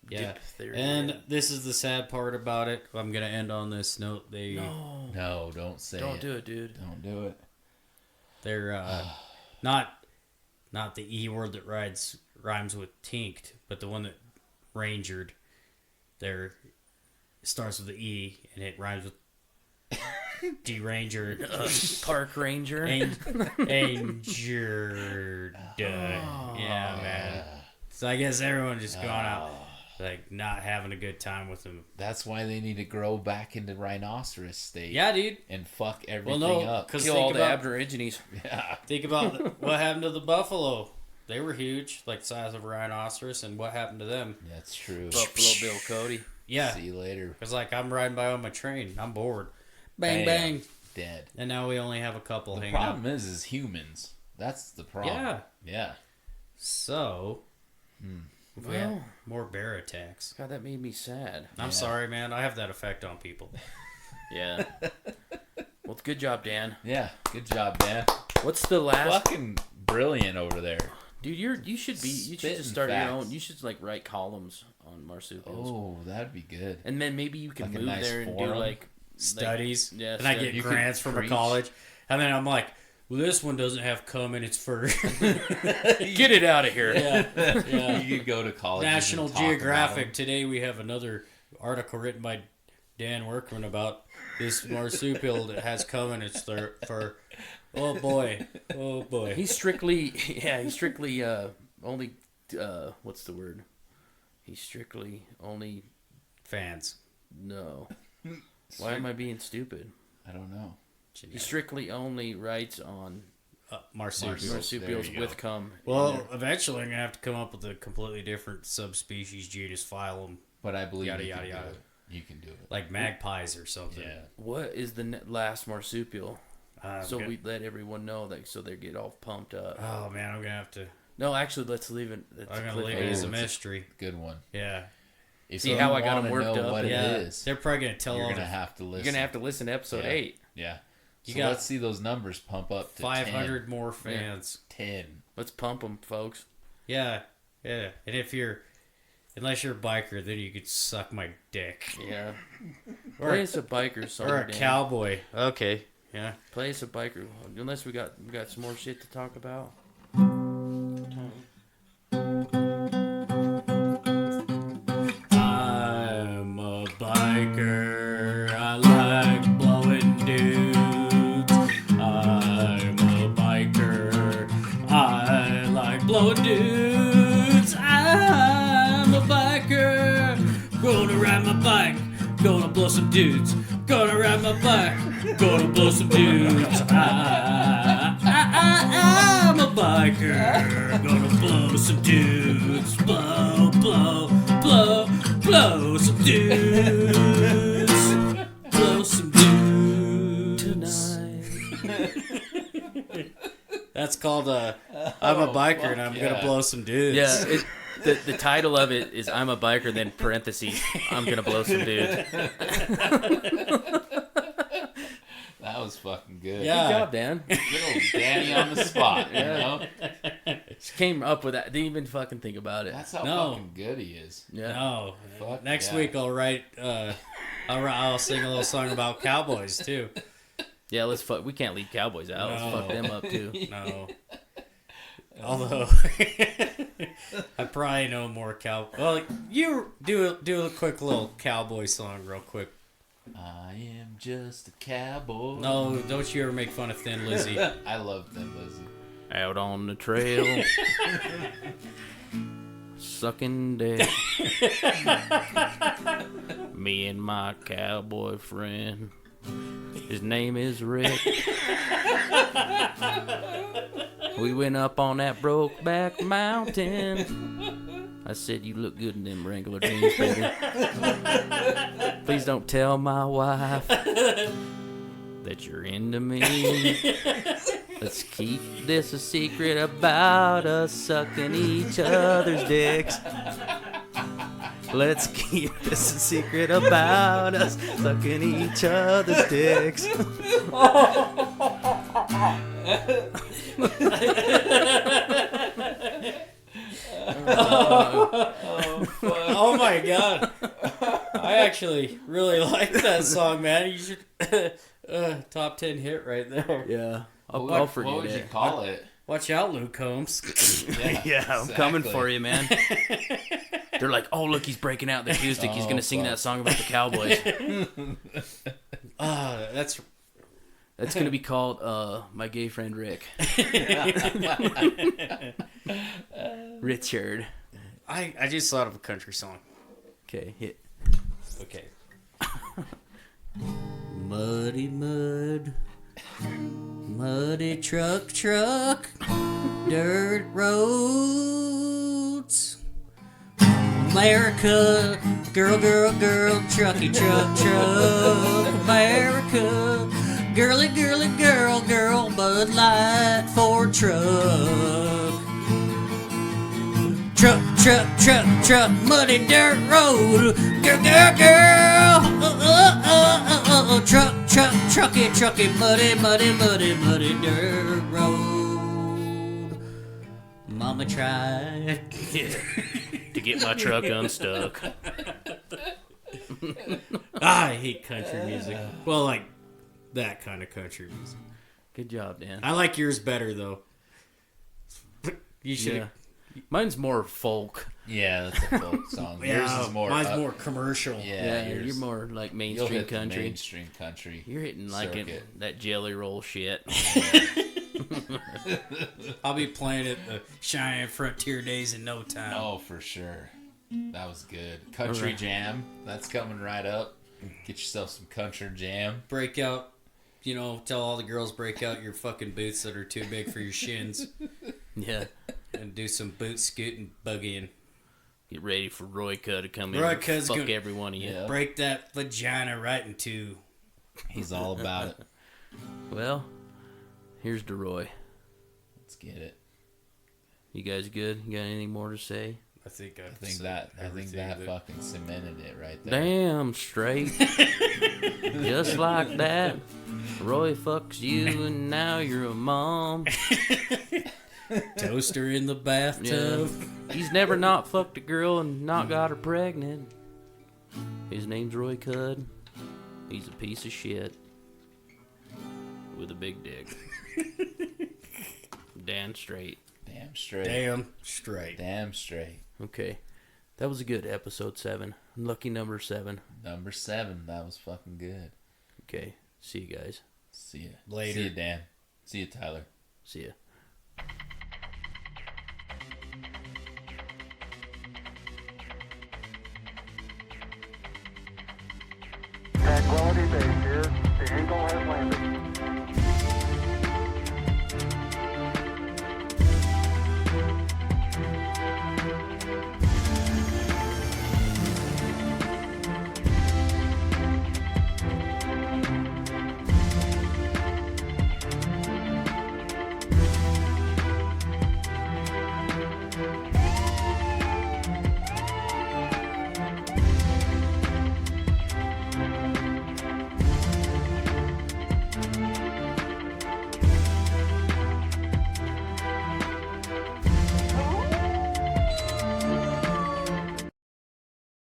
Yeah.
Diphtheria.
And this is the sad part about it. I'm gonna end on this note.
No.
No, don't say
Don't
it.
do it, dude.
Don't do it.
They're not the E word that rhymes with tinked, but the one that rangered. They're starts with the E and it rhymes with deranger.
Park ranger.
Anger. Yeah, man. So I guess everyone just gone out, like, not having a good time with him.
That's why they need to grow back into rhinoceros state.
Yeah, dude.
And fuck everything up.
Because
Kill all the Aborigines.
Yeah.
think about what happened to the buffalo. They were huge, like the size of a rhinoceros, and what happened to them?
That's true.
Buffalo Bill Cody.
Yeah.
See you later.
It's like I'm riding by on my train. I'm bored. Bang,
Bam.
bang.
Dead.
And now we only have a couple
The
hanging out.
problem is humans. That's the problem.
Yeah.
Yeah.
So, if we have
Well,
more bear attacks.
God, that made me sad.
I'm sorry, man. I have that effect on people.
Yeah. Well, good job, Dan.
Yeah. Good job, Dan.
What's the last?
Fucking brilliant over there.
Dude, you should
Spitting
just start
facts.
your own. You should like write columns on marsupials.
Oh, that'd be good.
And then maybe you can
Like a
move
nice
there and
forum?
do like
Studies.
yeah,
And I
study.
get
You could
grants from a
preach.
college. And then I'm like, well, this one doesn't have cum in its fur.
Get it out of here.
yeah.
You could go to college.
National Geographic. Today we have another article written by Dan Workman about this marsupial that has cum in its fur. Oh boy. Oh boy.
He's strictly only what's the word? He's strictly only
Fans.
no. Why am I being stupid?
I don't know.
He strictly only writes on
Marsupials.
marsupials
There you
with
go.
cum.
Well, eventually I'm going to have to come up with a completely different subspecies, genus, phylum,
But I believe
Yada,
you
yada,
can
yada.
do it. You can do it.
like magpies or something.
Yeah.
What is the last marsupial? So
Okay.
we let everyone know that so they get all pumped up.
Oh, man, I'm going to have to...
No, actually, let's leave it. It's
I'm
a
going to leave
cliffhanger.
it as a
Oh, it's a-
mystery.
Good one.
Yeah.
If
See
you
how I got 'em
wanna
worked
know
up?
what
Yeah.
it is,
They're probably going to tell
you're
all
gonna
the
have to listen.
You're gonna have to listen to episode
Yeah.
8.
Yeah.
You
So
got
let's see those numbers pump up to
500 more fans.
10.
Let's pump them, folks.
Yeah. Yeah. And if you're... Unless you're a biker, then you could suck my dick.
Yeah.
Or
Play
a-
us a biker song.
Or a
Dan.
cowboy.
Okay.
Yeah.
Play us a biker. Unless we got some more shit to talk about.
I'm a biker. I like blowing dudes. I'm a biker. I like blowing dudes. I'm a biker. Gonna ride my bike. Gonna blow some dudes. Gonna ride my bike. Gonna blow some dudes. I'm a biker. Gonna blow some dudes. Blow, blow, blow, blow some dudes. Blow some dudes.
Tonight.
That's called I'm a biker and I'm gonna blow some dudes.
Yeah. The title of it is I'm a biker, then parentheses, I'm gonna blow some dudes.
That was fucking good.
Yeah.
Good job, Dan.
Good old Danny on the spot, you know?
Just came up with that. Didn't even fucking think about it.
That's how
No.
fucking good he is.
Yeah.
No.
Fuck
Next
yeah.
week I'll write. I'll sing a little song about cowboys too.
Yeah, let's fuck. We can't leave cowboys out. Let's
No.
fuck them up too.
No. Although I probably know more cow. Well, you do a quick little cowboy song, real quick.
I am just a cowboy.
No, don't you ever make fun of Thin Lizzy.
I love Thin Lizzy.
Out on the trail, sucking dick. Me and my cowboy friend. His name is Rick. We went up on that Brokeback Mountain. I said, you look good in them Wrangler jeans, baby. Please don't tell my wife that you're into me. Let's keep this a secret about us sucking each other's dicks. Let's keep this a secret about us sucking each other's dicks.
Oh my god! I actually really like that song, man. You should top 10 hit right there.
Yeah, I'll
What
forget
would you
it.
call it?
Watch out, Luke Combs.
Yeah, I'm coming for you, man. They're like, oh, look, he's breaking out the acoustic. He's going to sing that song about the Cowboys.
That's
going to be called My Gay Friend Rick. Richard.
I just thought of a country song.
Okay, hit.
Okay. Muddy mud, muddy truck, dirt roads. America, girl, trucky truck. America, girly, girl, Bud Light for truck. Truck, muddy dirt road. Girl, trucky, muddy dirt road. Mama tried
To get my truck unstuck.
I hate country music. Well, like that kind of country music.
Good job, Dan.
I like yours better though. You should.
Yeah. Mine's more folk.
Yeah, that's a folk song.
Yeah,
Yours is more.
mine's more commercial.
Yeah,
Yeah, you're more like
You'll
mainstream
hit the
country.
mainstream country.
You're hitting like
circuit.
that jelly roll shit.
I'll be playing at the Cheyenne Frontier Days in no time.
Oh, for sure. That was good. Country
Alright.
jam. That's coming right up. Get yourself some country jam.
Break out, tell all the girls break out your fucking boots that are too big for your shins
Yeah.
and do some boot scooting bugging.
Get ready for Roy Cuddd to come in
Roy
and
Cudd's
fuck
gonna-
every one of you.
Yeah.
Break that vagina right in two.
He's all about it.
Well, here's DeRoy.
Let's get it.
You guys good? You got anything more to say?
I think
I think that fucking cemented it right there.
Damn straight. Just like that. Roy fucks you and now you're a mom.
Toaster in the bathtub.
Yeah. He's never not fucked a girl and not got her pregnant. His name's Roy Cuddd. He's a piece of shit. With a big dick. Dan straight.
Damn straight.
Damn straight.
Damn straight.
Okay. That was a good episode 7. Lucky number 7.
Number 7. That was fucking good.
Okay. See you guys.
See ya.
Later.
See ya, Dan. See ya, Tyler.
See ya.
Tranquility Base here. The Eagle has